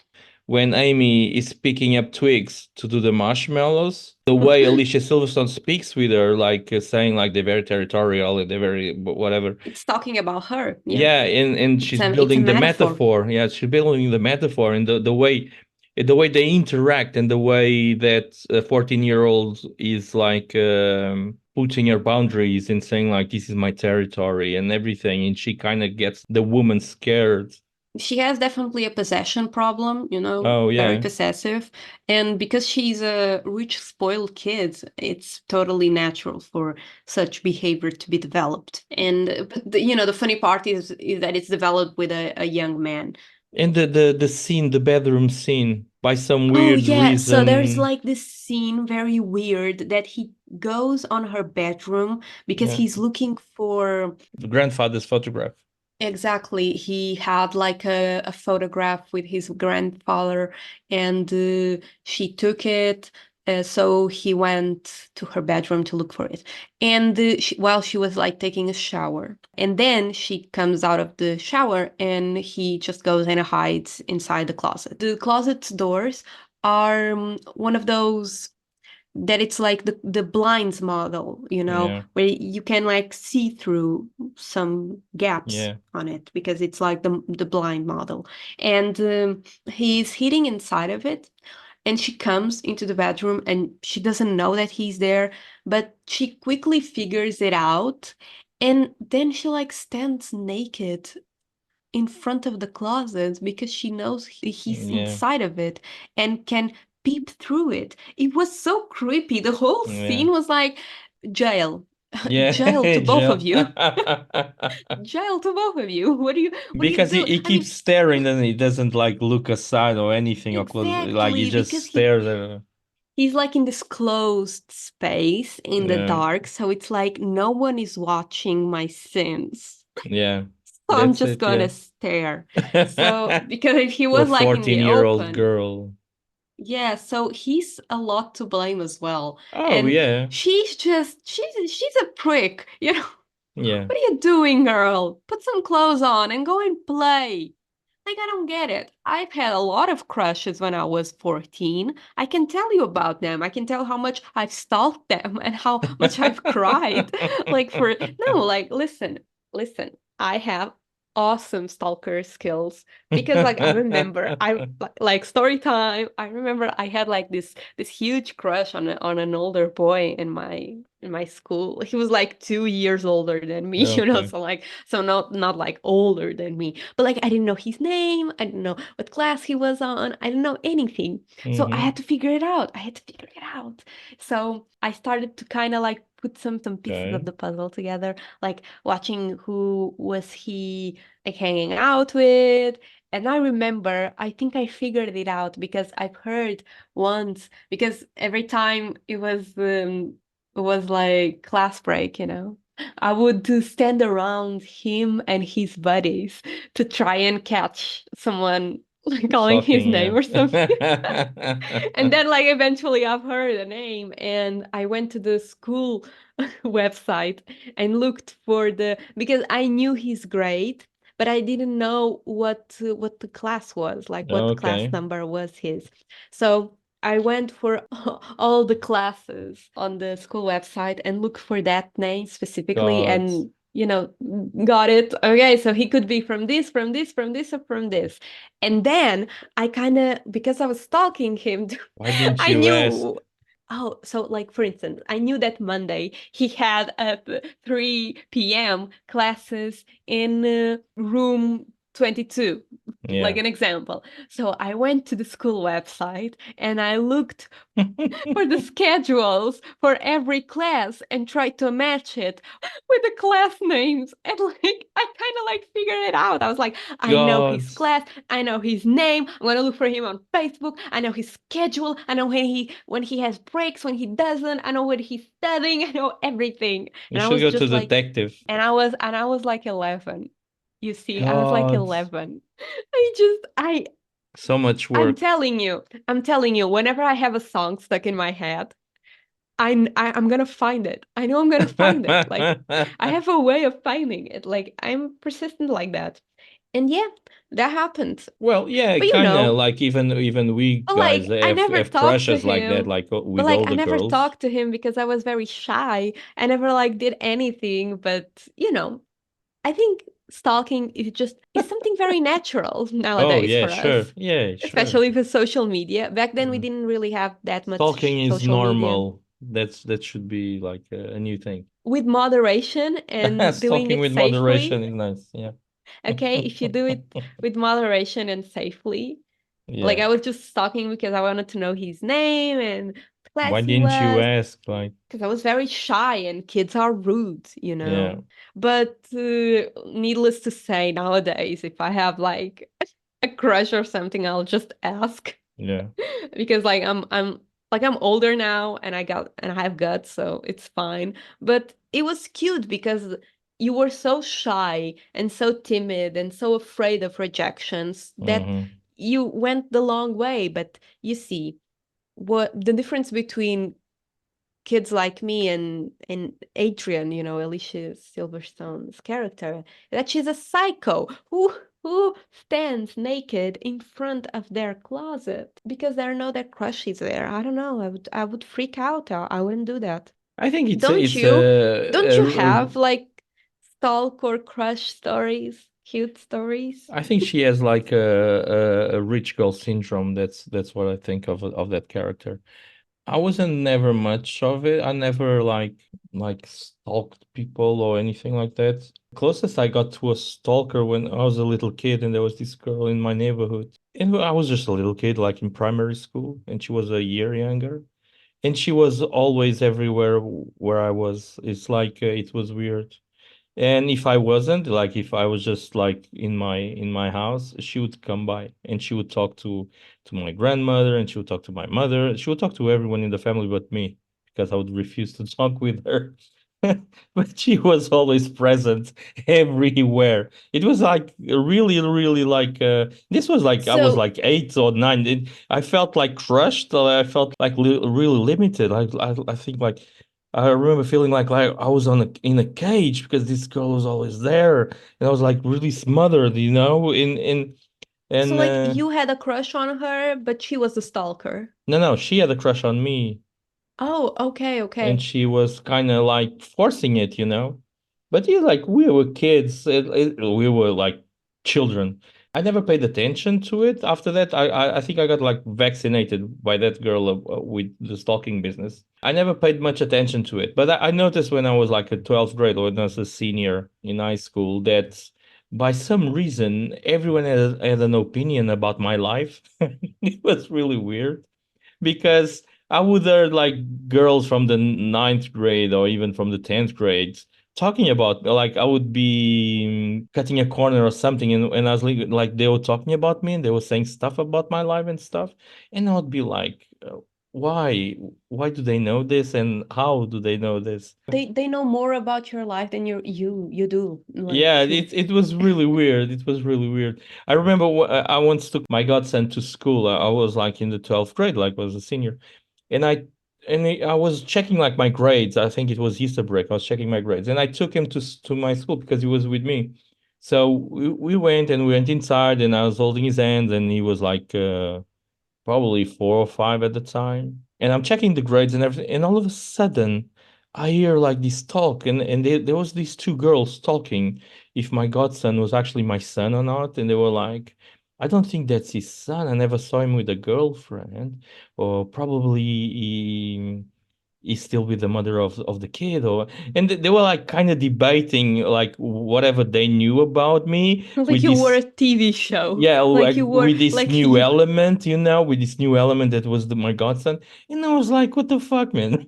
When Amy is picking up twigs to do the marshmallows, the way Alicia Silverstone speaks with her, like saying like they're very territorial and they're very whatever. It's talking about her. Yeah, and she's building the metaphor. Yeah, she's building the metaphor and the way they interact and the way that a 14-year-old is like putting her boundaries and saying like this is my territory and everything, and she kind of gets the woman scared. She has definitely a possession problem, Oh, yeah. very possessive. And because she's a rich, spoiled kid, it's totally natural for such behavior to be developed. And the funny part is that it's developed with a young man. And the scene, the bedroom scene, by some weird reason. So there's reason. like this scene, very weird, that he goes on her bedroom because Yeah. he's looking for The grandfather's photograph. Exactly. He had like a photograph with his grandfather, and she took it. So he went to her bedroom to look for it. And while she was like taking a shower, and then she comes out of the shower, and he just goes and hides inside the closet. The closet's doors are one of those that it's like the blinds model, Yeah. where you can like see through some gaps Yeah. on it because it's like the blind model. And he's hiding inside of it. And she comes into the bedroom and she doesn't know that he's there, but she quickly figures it out. And then she like stands naked in front of the closet because she knows he's Yeah. inside of it and can peep through it. It was so creepy. The whole Yeah. scene was like jail. Yeah. Jail to both of you. Jail. Jail to both of you. What do you Because do? he keeps staring and he doesn't like look aside or anything or close, like he Exactly, just because stares at her. he's like in this closed space in the Yeah. dark, so it's like no one is watching my sins. Yeah. So I'm That's just it, gonna yeah. stare. So because if he For was like in the 14-year-old open, girl. yeah, so he's a lot to blame as well. Oh, And yeah. she's a prick, Yeah. What are you doing, girl? Put some clothes on and go and play. Like, I don't get it. I've had a lot of crushes when I was 14. I can tell you about them. I can tell how much I've stalked them and how much I've cried. Listen, I have awesome stalker skills because like I remember like story time. I remember I had like this huge crush on an older boy in my school. He was like 2 years older than me, Okay. so not like older than me, but like I didn't know his name, I didn't know what class he was on, I didn't know anything. So I had to figure it out. So I started to kind of like put some pieces Okay. of the puzzle together, like watching who was he like hanging out with. And I remember, I think I figured it out because I've heard once, because every time it was like class break, I would stand around him and his buddies to try and catch someone like calling his Shocking, name yeah. or something. And then like eventually I've heard a name and I went to the school website and looked for because I knew his grade, but I didn't know what the class was, like what class Okay. number was his. So I went for all the classes on the school website and looked for that name specifically God. and got it. Okay, so he could be from this, from this, from this, or from this. And then I kind of, because I was stalking him, Why didn't I you ask? knew. Oh, so like for instance, I knew that Monday he had at 3 p.m. classes in room 22, like Yeah. an example. So I went to the school website and I looked for the schedules for every class and tried to match it with the class names. And like I kind of like figured it out. I was like, I know God. his class, I know his name. I'm gonna look for him on Facebook. I know his schedule. I know when he has breaks, when he doesn't. I know what he's studying. I know everything. You And I should was go to just like, detective. and I was like 11. You see, I was like God. 11. I So much I'm work. telling you, whenever I have a song stuck in my head, I'm gonna find it. I know I'm gonna find it. Like I have a way of finding it. Like I'm persistent like that. And yeah, that happened. Well, yeah, But kind of like even we but guys like I never have talked to crushes like that, him. like But with like all I the never girls. talked to him because I was very shy. I never like did anything, but I think stalking is something very natural Oh nowadays yeah, for sure. us, Yeah, sure. especially with social media. Back then, we Mm. didn't really have that much Stalking is social media. normal. That should be like a new thing. With moderation and doing Stalking it with moderation safely. is nice. Yeah. Okay, if you do it with moderation and safely. Like Yeah. I was just stalking because I wanted to know his name and what Why class he didn't you was. ask? Like, Because I was very shy and kids are rude. yeah, But needless to say, nowadays, if I have like a crush or something, I'll just ask yeah. because like I'm older now and I have guts, so it's fine. But it was cute because you were so shy and so timid and so afraid of rejections that Mm-hmm. you went the long way. But you see, what the difference between kids like me and Adrian, Alicia Silverstone's character, that she's a psycho who stands naked in front of their closet because they know their crush is there. I don't know. I would freak out. I wouldn't do that. I think Don't it's you? Don't you have like stalk or crush stories, cute stories? I think she has like a rich girl syndrome. That's what I think of that character. I wasn't never much of it. I never like stalked people or anything like that. Closest I got to a stalker when I was a little kid, and there was this girl in my neighborhood. And I was just a little kid, like in primary school, and she was a year younger. And she was always everywhere where I was. It's like it was weird. And if I wasn't, like if I was just like in my house, she would come by and she would talk to my grandmother and she would talk to my mother. She would talk to everyone in the family but me because I would refuse to talk with her. But she was always present everywhere. It was like really, really like this was like I was So like 8 or 9. I felt like crushed. I felt like really limited. I think like I remember feeling like I was in a cage because this girl was always there, and I was like really smothered, In so and like you had a crush on her, but she was the stalker. no, she had a crush on me, Oh, okay, and okay. she was kind of like forcing it. But yeah, like we were kids, we were like children. I never paid attention to it. After that, I think I got like vaccinated by that girl with the stalking business. I never paid much attention to it, but I noticed when I was like a 12th grade or when I was a senior in high school that by some reason everyone had an opinion about my life. It was really weird because I would hear like girls from the ninth grade or even from the 10th grade talking about like I would be cutting a corner or something and I was like they were talking about me and they were saying stuff about my life and stuff and I would be like why why do they know this and how do they know this? They know more about your life than you do. Yeah, Like it was really weird. It was really weird. I remember I once took my godson to school. I was like in the 12th grade, like was a senior, and I was checking like my grades. I think it was Easter break. I was checking my grades, and I took him to my school because he was with me. So we went inside, and I was holding his hand, and he was like probably 4 or 5 at the time. And I'm checking the grades and everything, and all of a sudden I hear like this talk, and there was these two girls talking if my godson was actually my son or not, and they were like, I don't think that's his son. I never saw him with a girlfriend, or probably he's still with the mother of the kid, or and they were like kind of debating like whatever they knew about me Like with you were this. a TV show. Yeah, Like like you were with this like new you. element, with this new element that was my godson, and I was like, "What the fuck, man?"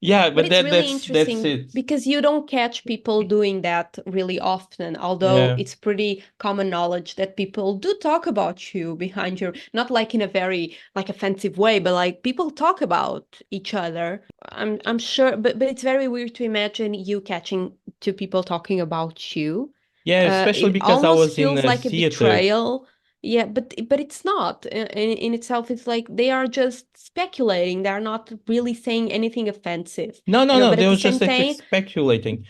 Yeah, But but it's really that's interesting it. because you don't catch people doing that really often, although Yeah, it's pretty common knowledge that people do talk about you behind your, not like in a very like offensive way, but like people talk about each other. I'm sure, but it's very weird to imagine you catching two people talking about you. yeah, especially It because I almost was in feels a like a theater. betrayal. Yeah, but it's not. In itself, it's like they are just speculating. They're not really saying anything offensive, No, no, you know. no, But they at the was same just like time, speculating.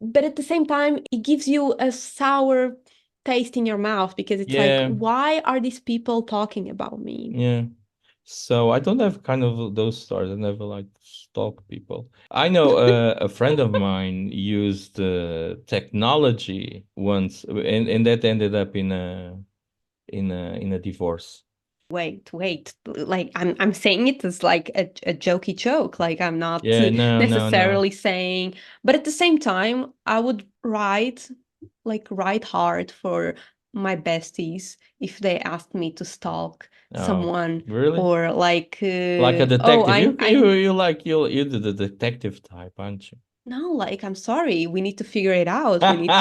it gives you a sour taste in your mouth because it's like, Yeah, why are these people talking about me? yeah. So I don't have kind of those stars. I never like stalk people. I know a friend of mine used technology once, and that ended up in a divorce. Wait. Like I'm saying it as like a jokey joke. Like I'm not Yeah, no, no, no. necessarily saying, but at the same time, I would write hard for my besties if they asked me to stalk Oh, someone really? or like Like a oh detective? You I you like you do the detective type, aren't you? no, like I'm sorry, we need to figure it out. We need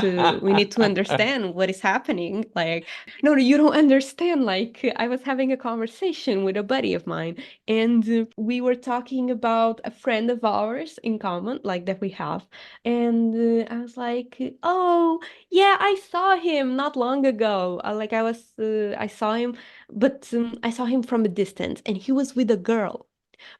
to understand what is happening. Like, no, you don't understand. Like, I was having a conversation with a buddy of mine, and we were talking about a friend of ours in common, like that we have. And I was like, "Oh, yeah, I saw him not long ago. I saw him, but I saw him from a distance, and he was with a girl."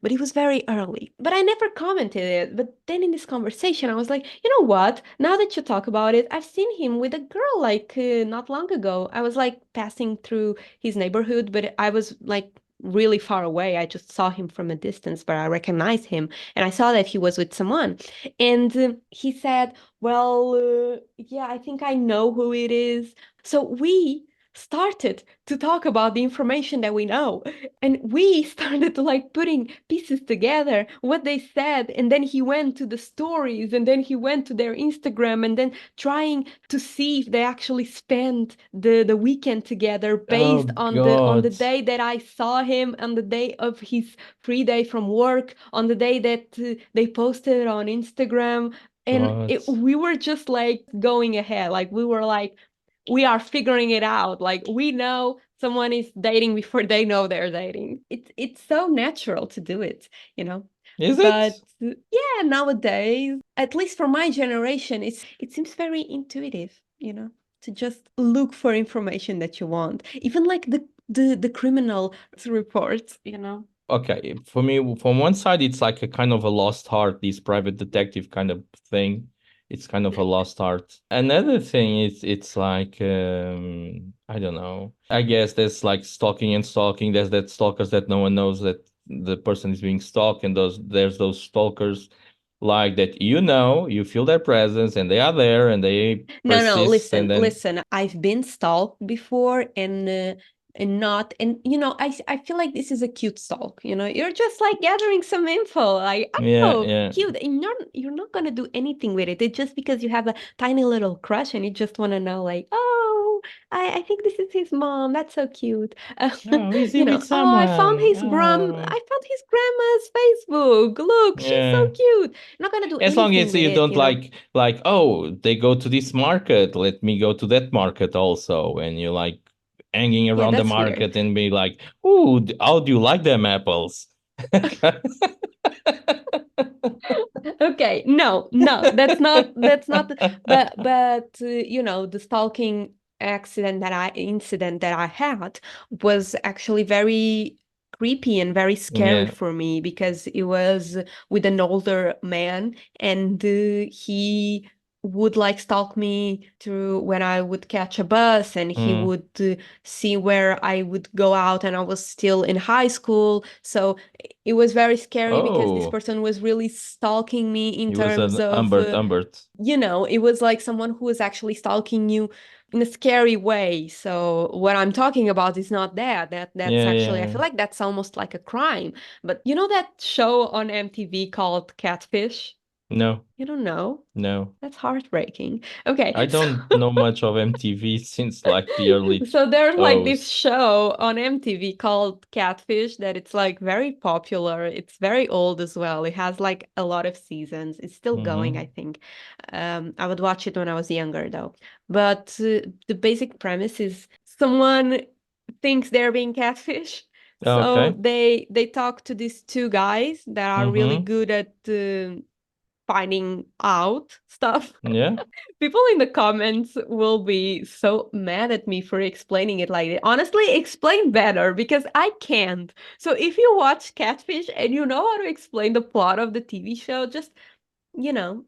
But it was very early. But I never commented it. But then in this conversation, I was like, you know what? Now that you talk about it, I've seen him with a girl like not long ago. I was like passing through his neighborhood, but I was like really far away. I just saw him from a distance, but I recognized him and I saw that he was with someone. And he said, well, yeah, I think I know who it is. So we started to talk about the information that we know and we started to like putting pieces together what they said, and then he went to the stories, and then he went to their Instagram, and then trying to see if they actually spent the weekend together Oh based on the God, day that I saw him, on the day of his free day from work, on the day that they posted on Instagram. And God. we were just like going ahead, like we were like we are figuring it out. Like we know someone is dating before they know they're dating. It's so natural to do it, you know. Is But it? yeah, nowadays, at least for my generation, it seems very intuitive, you know, to just look for information that you want. Even like the criminal reports, you know. Okay, for me, from one side, it's like a kind of a lost art, this private detective kind of thing. It's kind of a lost art. Another thing is it's like I don't know. I guess there's like stalking and stalking. There's that stalkers that no one knows that the person is being stalked, and there's those stalkers like that, you feel their presence and they are there and they No, persist, and then listen. I've been stalked before and not and you know, I feel like this is a cute stalk, you know. You're just like gathering some info, like, yeah, oh, yeah. cute. And you're not gonna do anything with it. It's just because you have a tiny little crush and you just want to know, like, oh, I think this is his mom. That's so cute. Oh, is he You with know, oh, someone? I found his grandma's Facebook. Look, she's so Yeah. cute. You're not gonna do As long anything as with you it, don't you know. like, oh, they go to this market, let me go to that market also. And you're like hanging Yeah, around the that's weird. market and be like, ooh, how do you like them apples? Okay, no, that's not but you know, the stalking incident that I had was actually very creepy and very scary Yeah. for me because it was with an older man, and he would like stalk me through when I would catch a bus, and he Mm. would see where I would go out, and I was still in high school. So it was very scary because this Oh, person was really stalking me in he was terms an of, Umbert. it was like someone who was actually stalking you in a scary way. So what I'm talking about is not that. That's Yeah, actually, I yeah. feel like that's almost like a crime. But you know that show on MTV called Catfish? No, You don't know? no. That's heartbreaking. Okay, I so don't know much of MTV since like the early so there's like this 2000s. show on MTV called Catfish that it's like very popular. It's very old as well. It has like a lot of seasons. It's still going, I Mm-hmm. think. I would watch it when I was younger though. But the basic premise is someone thinks they're being catfish. So Okay. they talk to these two guys that are really Mm-hmm. good at finding out stuff. Yeah. People in the comments will be so mad at me for explaining it like that. Honestly, explain better because I can't. So if you watch Catfish and you know how to explain the plot of the TV show, just, you know,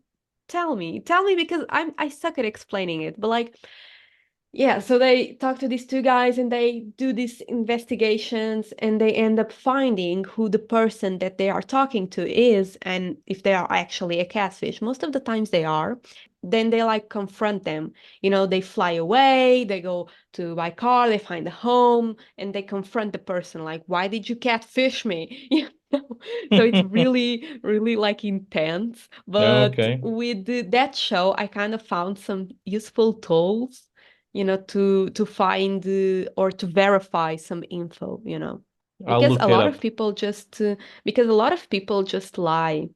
tell me. Tell me because I suck at explaining it. But like yeah, so they talk to these two guys and they do these investigations and they end up finding who the person that they are talking to is and if they are actually a catfish. Most of the times they are. Then they like confront them. They fly away, they go to by car, they find a home, and they confront the person like, why did you catfish me? So it's really, really like intense. But Okay. with that show, I kind of found some useful tools to find or to verify some info, I'll because look a it lot up. of people just because a lot of people just lie.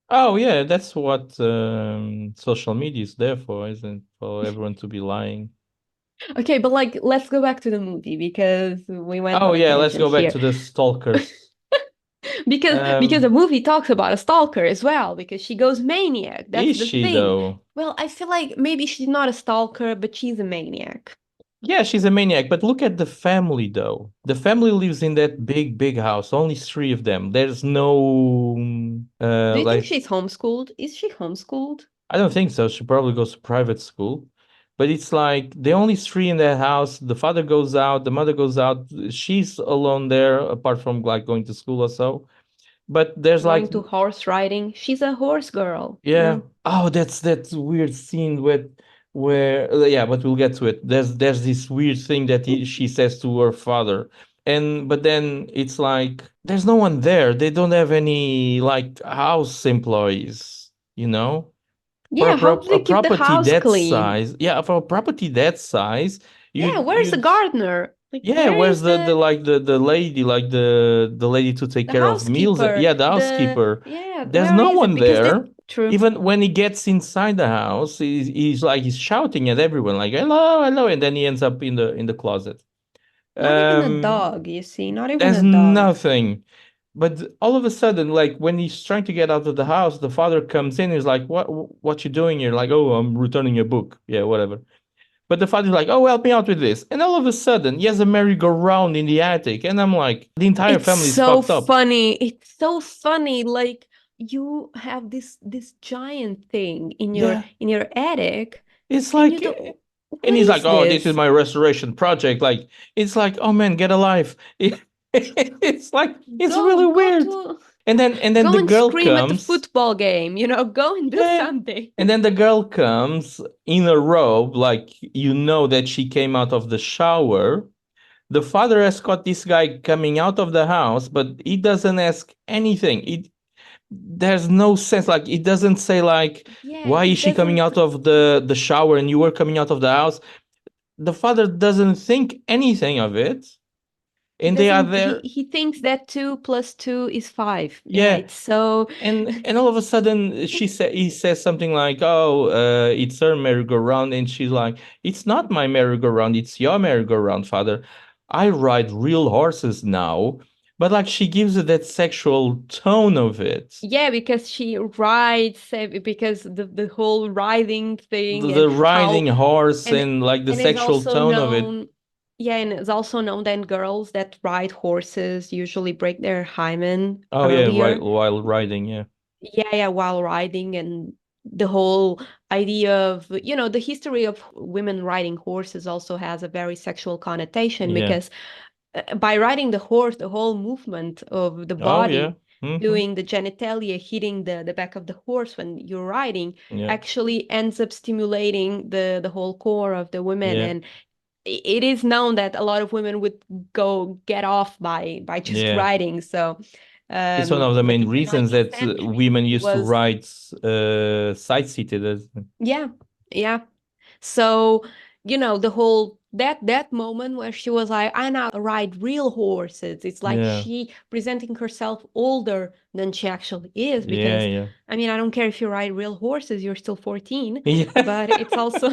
Oh yeah, that's what social media is there for, isn't it? For everyone to be lying. Okay, but like let's go back to the movie because we went Oh on a yeah, let's tangent go back here. to the stalkers. Because the Um, movie talks about a stalker as well because she goes maniac. That's is the she thing. though? Well, I feel like maybe she's not a stalker, but she's a maniac. Yeah, she's a maniac, but look at the family though. The family lives in that big, big house. Only three of them. There's no Do you think like she's homeschooled? Is she homeschooled? I don't think so. She probably goes to private school. But it's like the only three in that house. The father goes out, the mother goes out. She's alone there, apart from like going to school or so. But there's Going like to horse riding. She's a horse girl. yeah. Oh, that's that weird scene where yeah, but we'll get to it. There's this weird thing that she says to her father, and but then it's like there's no one there. They don't have any like house employees, you know, for Yeah, how do a they keep the property house that clean? size. Yeah, for a property that size, Yeah, where's the you'd gardener? Like, yeah. where Where's is the like the lady like the lady to take the care of meals? housekeeper? Yeah, the housekeeper. Yeah, There's where no is it? one Because the there. true, Even when he gets inside the house, he's like he's shouting at everyone like hello, hello, and then he ends up in the closet. not even a Um, dog, you see, not even there's a dog. nothing. But all of a sudden, like when he's trying to get out of the house, the father comes in. He's like, what you doing here?" Like, "Oh, I'm returning a book." Yeah, whatever. But the father's like, "Oh, help me out with this." And all of a sudden, he has a merry-go-round in the attic, and I'm like, the entire It's family is so fucked up. funny. It's so funny. Like you have this giant thing in your Yeah, in your attic, it's and you like, don't. and What he's like, is "Oh, this is this? my restoration project." Like, it's like, "Oh man, get alive." It's like it's really Go weird. to And then go the and girl scream at the comes. football game. Go and do Yeah. something. And then the girl comes in a robe, like you know that she came out of the shower. The father has caught this guy coming out of the house, but he doesn't ask anything. There's no sense. Like it doesn't say like, Yeah, why he is she coming doesn't. out of the shower and you were coming out of the house? The father doesn't think anything of it, He and they are doesn't. He there. he thinks that 2 + 2 is 5. Yeah, Yeah, it's so. and all of a sudden he says something like, "Oh, it's her merry-go-round," and she's like, "It's not my merry-go-round, it's your merry-go-round, father. I ride real horses now." But like she gives it that sexual tone of it, Yeah, because she rides, because the whole riding thing and the how riding horse and and like the and it's sexual also tone of it. known. Yeah, and it's also known that girls that ride horses usually break their hymen Oh yeah, right, earlier. while riding, yeah. Yeah, yeah, while riding, and the whole idea of, the history of women riding horses also has a very sexual connotation, Yeah. because by riding the horse, the whole movement of the Oh yeah. body Hmm. doing the genitalia hitting the back of the horse when you're riding Yeah. actually ends up stimulating the whole core of the women. Yeah. And it is known that a lot of women would go get off by just Yeah. riding. So It's one of the but main in the reasons 19th that century women it used to was, ride side-seated. yeah, yeah. So, the whole that moment where she was like, I now ride real horses. It's like Yeah. she presenting herself older than she actually is, Yeah. because Yeah. I mean, I don't care if you ride real horses, you're still 14, Yeah. but it's also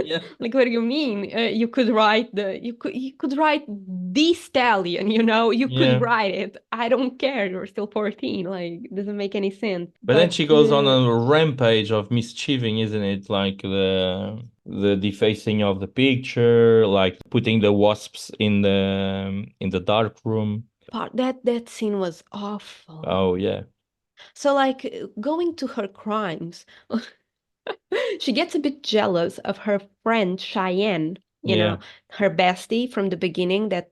Yeah. like, what do you mean? You could ride the stallion, you could Yeah. ride it. I don't care. You're still 14. Like, it doesn't make any sense. But then she goes on But a rampage of mischieving, isn't it? Like the defacing of the picture, like putting the wasps in the dark room. that scene was awful. Oh yeah. So, like, going to her crimes, she gets a bit jealous of her friend Cheyenne, Yeah. her bestie from the beginning that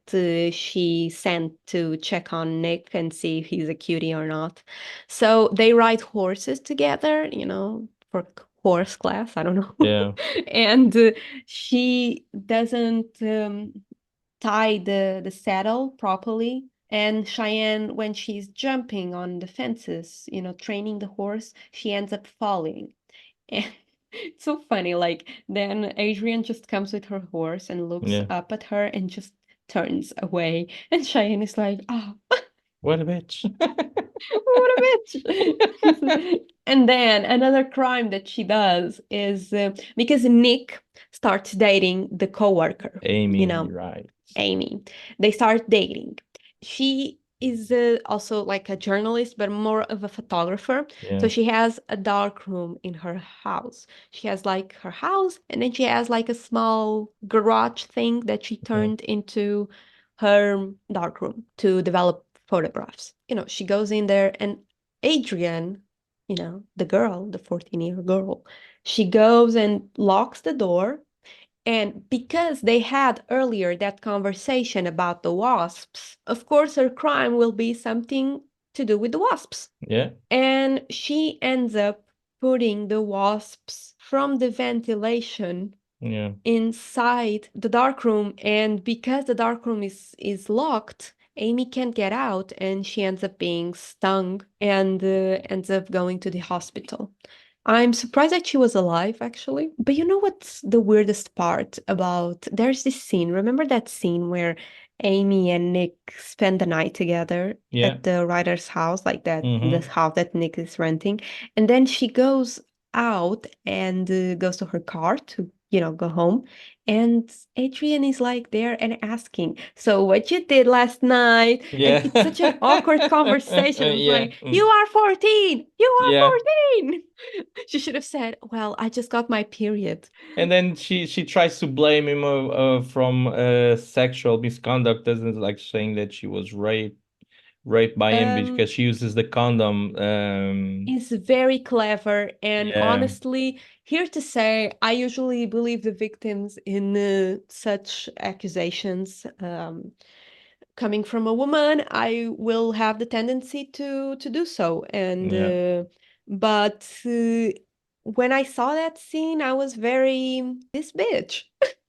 she sent to check on Nick and see if he's a cutie or not. So they ride horses together, for horse class, I don't know. Yeah. And she doesn't tie the saddle properly. And Cheyenne, when she's jumping on the fences, training the horse, she ends up falling. And it's so funny. Like, then Adrian just comes with her horse and looks Yeah. up at her and just turns away. And Cheyenne is like, oh, What a bitch. what a bitch. And then another crime that she does is because Nick starts dating the coworker, Amy, right. Amy. They start dating. She is also like a journalist, but more of a photographer. Yeah. So she has a dark room in her house. She has like her house, and then she has like a small garage thing that she turned into her dark room to develop photographs. She goes in there, and Adrian, the girl, the 14-year girl, she goes and locks the door. And because they had earlier that conversation about the wasps, of course, her crime will be something to do with the wasps. Yeah. And she ends up putting the wasps from the ventilation Yeah. inside the dark room. And because the dark room is locked, Amy can't get out, and she ends up being stung and ends up going to the hospital. I'm surprised that she was alive, actually. But you know what's the weirdest part about? There's this scene. Remember that scene where Amy and Nick spend the night together Yeah. at the writer's house, like that, the Mhm. house that Nick is renting, and then she goes out and goes to her car to, go home, and Adrian is like there and asking, "So what you did last night?" And Yeah. it's such an awkward conversation. It's Yeah. like, "You are 14. You are Yeah. 14." She should have said, "Well, I just got my period." And then she tries to blame him from sexual misconduct, doesn't, like, saying that she was raped by him because she uses the condom. Is very clever, and Yeah. honestly, here to say, I usually believe the victims in such accusations. Coming from a woman, I will have the tendency to do so. And Yeah. but when I saw that scene, I was very, this bitch.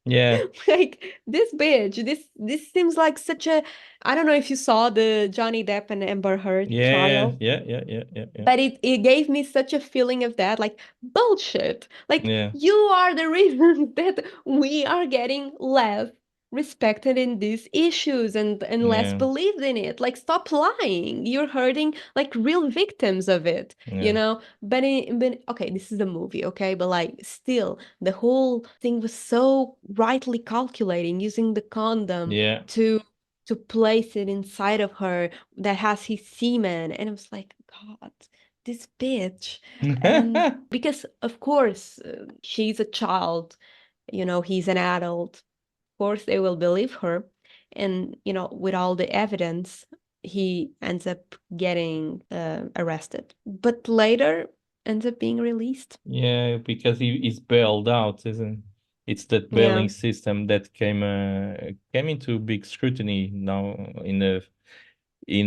Yeah. Like, this bitch, this seems like such a, I don't know if you saw the Johnny Depp and Amber Heard Yeah. trial, Yeah. Yeah. Yeah. Yeah. Yeah. but it gave me such a feeling of that, like, bullshit. Like, Yeah. you are the reason that we are getting less respected in these issues and less Yeah. believed in it. Like, stop lying. You're hurting like real victims of it, Yeah. but okay, this is a movie, okay? But like, still, the whole thing was so rightly calculating, using the condom Yeah. to place it inside of her that has his semen. And I was like, God, this bitch. And because, of course, she's a child, he's an adult. Of course, they will believe her. And, with all the evidence, he ends up getting arrested. But later, ends up being released. Yeah, because he's bailed out, isn't it? It's that Yeah. bailing system that came into big scrutiny now in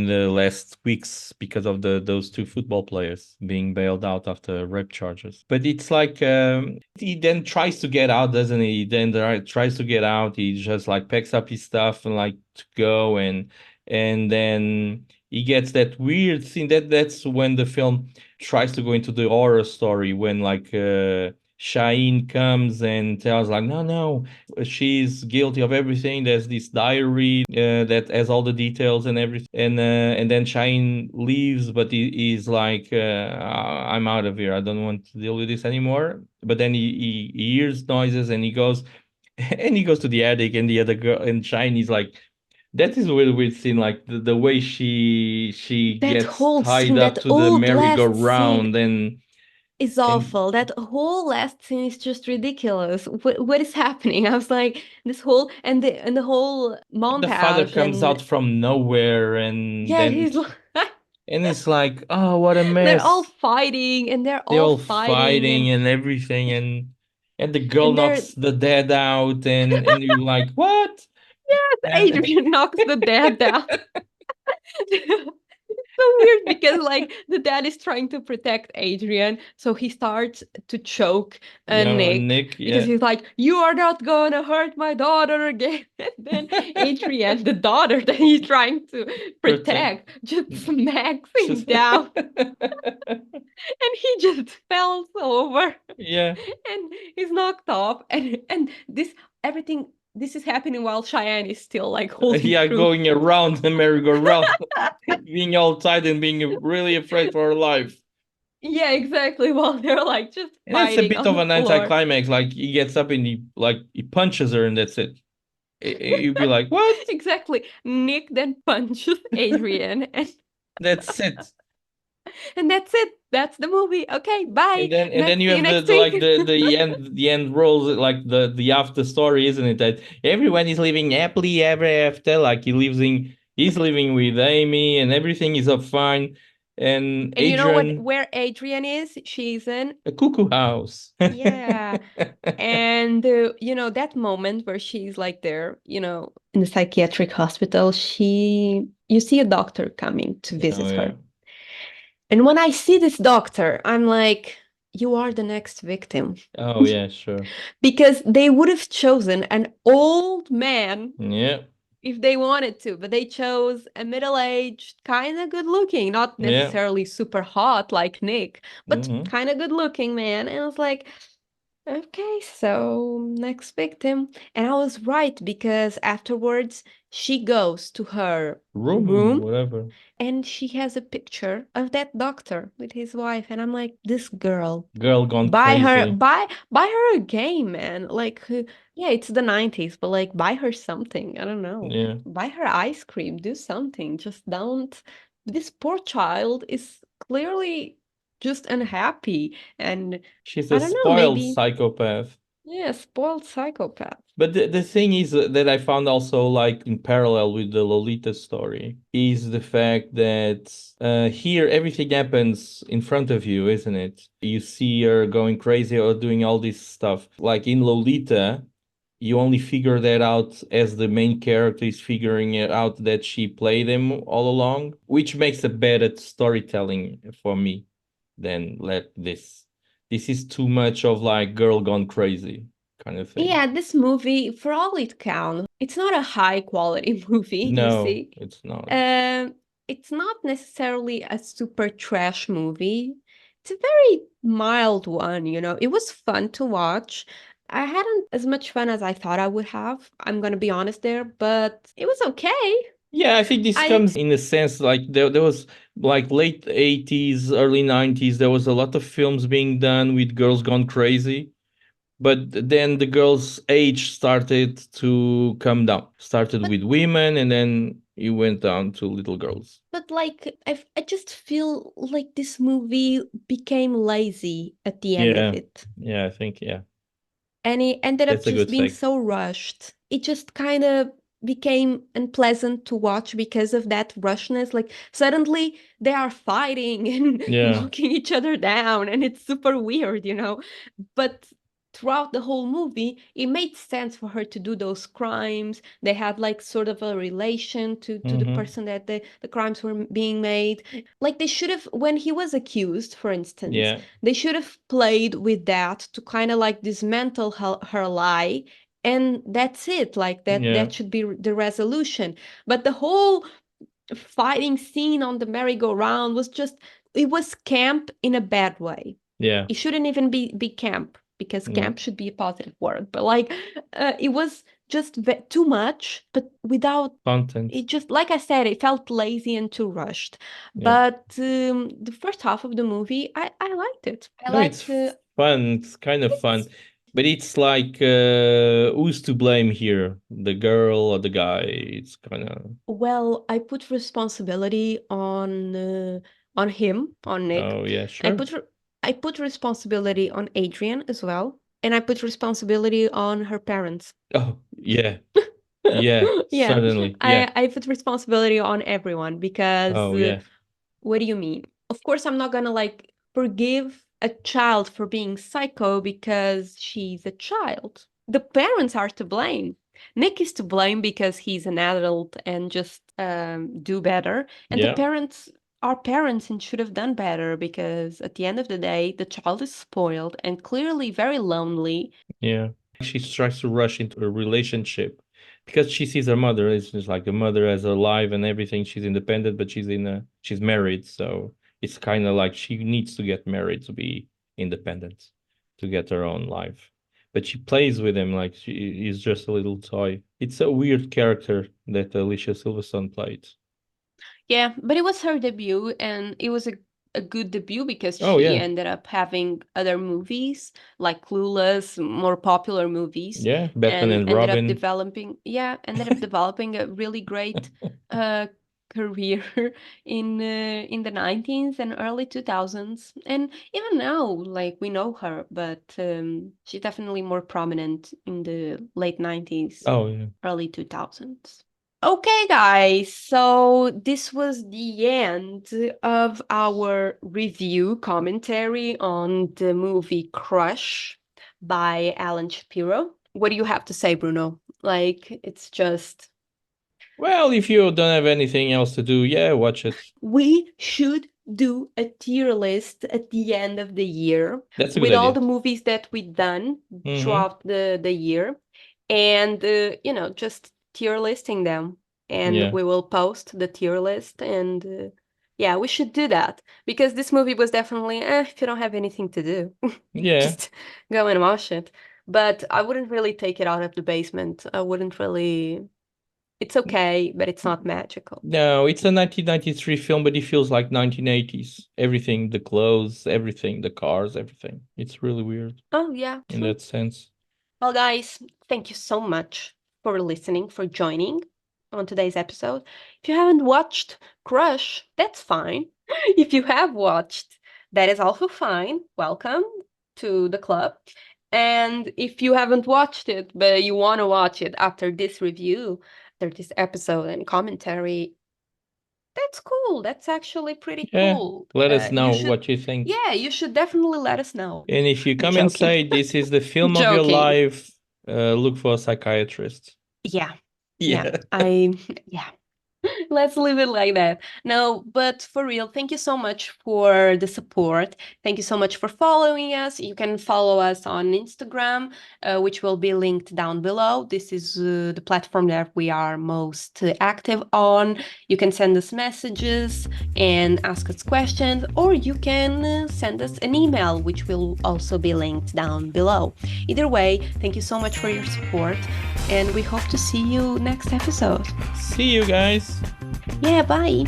the last weeks because of those two football players being bailed out after rape charges. But it's like he then tries to get out, doesn't he? Then tries to get out. He just like packs up his stuff and like to go, and then he gets that weird thing. That's when the film tries to go into the horror story, when like Shaheen comes and tells like, no, she's guilty of everything. There's this diary that has all the details and everything, and then Shaheen leaves, but he's like, I'm out of here. I don't want to deal with this anymore. But then he hears noises and he goes and he goes to the attic, and the other girl and Shaheen is like. That is a really weird scene, like the way she That gets whole tied scene, up that to the old last merry-go-round, scene and is and awful. That whole last scene is just ridiculous. What is happening? I was like, this whole and the whole the father montage comes and out from nowhere, and yeah, then he's like, and it's like, oh, what a they're all mess. fighting and they're They're all all fighting fighting and everything, and the girl and they're knocks the dad out, and you're like, what? And Adrian knocks the dad down. So weird because like the dad is trying to protect Adrian, so he starts to choke yeah, Nick Nick, because yeah. he's like, "You are not gonna hurt my daughter again." And then Adrian, the daughter that he's trying to Protect. protect, just smacks him down, and he just falls over Yeah. and he's knocked off. And this everything this is happening while Cheyenne is still like holding Yeah, through. going around the merry-go-round, being all tired and being really afraid for her life. Yeah, exactly. While they're like just And that's a fighting bit on of the an floor. anticlimax. Like he gets up and he punches her, and that's it. You'd be like, what? Exactly. Nick then punches Adrian That's it. and that's it. That's the movie. Okay, bye. And then you See you have next the like week. the end rolls, like the after story, isn't it? That everyone is living happily ever after. Like he's living with Amy, and everything is up fine. And And you know what Adrian, where Adrian is? She's in a cuckoo house. yeah. And you know that moment where she's like there, you know, in the psychiatric hospital, you see a doctor coming to Oh visit yeah. her. And when I see this doctor, I'm like, you are the next victim. Oh yeah, sure. Because they would have chosen an old man Yeah, if they wanted to, but they chose a middle-aged, kind of good-looking, not yeah. necessarily super hot like Nick, but Hmm. kind of good-looking man. And I was like, okay, so next victim. And I was right because afterwards she goes to her Room, room whatever. and she has a picture of that doctor with his wife. And I'm like, this girl, Girl gone buy her, crazy. buy her a game, man. Like, yeah, it's the 90s, but like, buy her something. I don't know. Yeah. Buy her ice cream, do something. Just don't. This poor child is clearly just unhappy. And She's I a don't know, spoiled maybe, psychopath. yeah, spoiled psychopath. But the thing is that I found also like in parallel with the Lolita story is the fact that here everything happens in front of you, isn't it? You see her going crazy or doing all this stuff. Like in Lolita, you only figure that out as the main character is figuring it out that she played him all along, which makes it better storytelling for me than let this. This is too much of like girl gone crazy kind of thing. Yeah, this movie, for all it counts, it's not a high quality movie, you No, see. it's not. Um, it's not necessarily a super trash movie. It's a very mild one, you know. It was fun to watch. I hadn't as much fun as I thought I would have. I'm gonna be honest there, but it was okay. Yeah, I think this I comes in a sense like there was like late 80s, early 90s, there was a lot of films being done with girls gone crazy. But then the girls' age started to come down. Started but with women, and then it went down to little girls. but like I just feel like this movie became lazy at the end of Yeah, it. yeah, I think yeah, And it ended up that's a just good being take. so rushed. It just kind of became unpleasant to watch because of that rushness. Like suddenly they are fighting and Yeah. knocking each other down, and it's super weird, But throughout the whole movie, it made sense for her to do those crimes. They had like sort of a relation to the person that the crimes were being made. Like they should have, when he was accused, for instance, Yeah. they should have played with that to kind of like dismantle her lie, and that's it. Like that Yeah. that should be the resolution. But the whole fighting scene on the merry-go-round was just, it was camp in a bad way. Yeah. It shouldn't even be camp, because camp should be a positive word, but like it was just too much, but without Content. it. Just like I said, it felt lazy and too rushed. Yeah. But the first half of the movie, I liked it. I No, liked it's fun. It's kind of fun. But it's like, who's to blame here? The girl or the guy? It's kind of... Well, I put responsibility on him, on Nick. Oh, yeah, I sure. put responsibility on Adrian as well, and I put responsibility on her parents. Oh, yeah. Yeah, Yeah, certainly. Yeah. I put responsibility on everyone because Oh, yeah. what do you mean? Of course, I'm not gonna like forgive a child for being psycho because she's a child. The parents are to blame. Nick is to blame because he's an adult and just do better. And the Yeah. parents are parents and should have done better, because at the end of the day, the child is spoiled and clearly very lonely. Yeah. She tries to rush into a relationship because she sees her mother. It's just like the mother as alive and everything. She's independent, but she's married. So it's kind of like she needs to get married to be independent, to get her own life. But she plays with him like she is just a little toy. It's a weird character that Alicia Silverstone played. Yeah, but it was her debut, and it was a good debut because Oh, she yeah. ended up having other movies like Clueless, more popular movies, Yeah, Batman and ended up Robin. developing a really great career in the 90s and early 2000s. And even now, like we know her, but she's definitely more prominent in the late 90s, Oh, yeah. early 2000s. Okay, guys, so this was the end of our review commentary on the movie Crush by Alan Shapiro. What do you have to say, Bruno? Like, it's just... Well, if you don't have anything else to do, yeah, watch it. We should do a tier list at the end of the year That's a with good all idea. the movies that we've done Mhm. throughout the year, and just tier listing them, and Yeah. we will post the tier list. And yeah, we should do that, because this movie was definitely if you don't have anything to do, Yeah. just go and watch it. But I wouldn't really take it out of the basement. I wouldn't really... It's okay, but it's not magical. No, it's a 1993 film, but it feels like 1980s. Everything, the clothes, everything, the cars, everything. It's really weird Oh, yeah, in true. that sense. Well, guys, thank you so much for listening, for joining on today's episode. If you haven't watched Crush, that's fine. If you have watched, that is also fine. Welcome to the club. And if you haven't watched it, but you want to watch it after this review, after this episode and commentary, that's cool. That's actually pretty Yeah, cool. let us You know should... what you think. Yeah, you should definitely let us know. And if you come and Joking. say this is the film of your Joking. life, look for a psychiatrist. Yeah. Yeah. Yeah. Let's leave it like that. No, but for real, thank you so much for the support. Thank you so much for following us. You can follow us on Instagram, which will be linked down below. This is the platform that we are most active on. You can send us messages and ask us questions, or you can send us an email, which will also be linked down below. Either way, thank you so much for your support, and we hope to see you next episode. See you guys. Yeah, bye.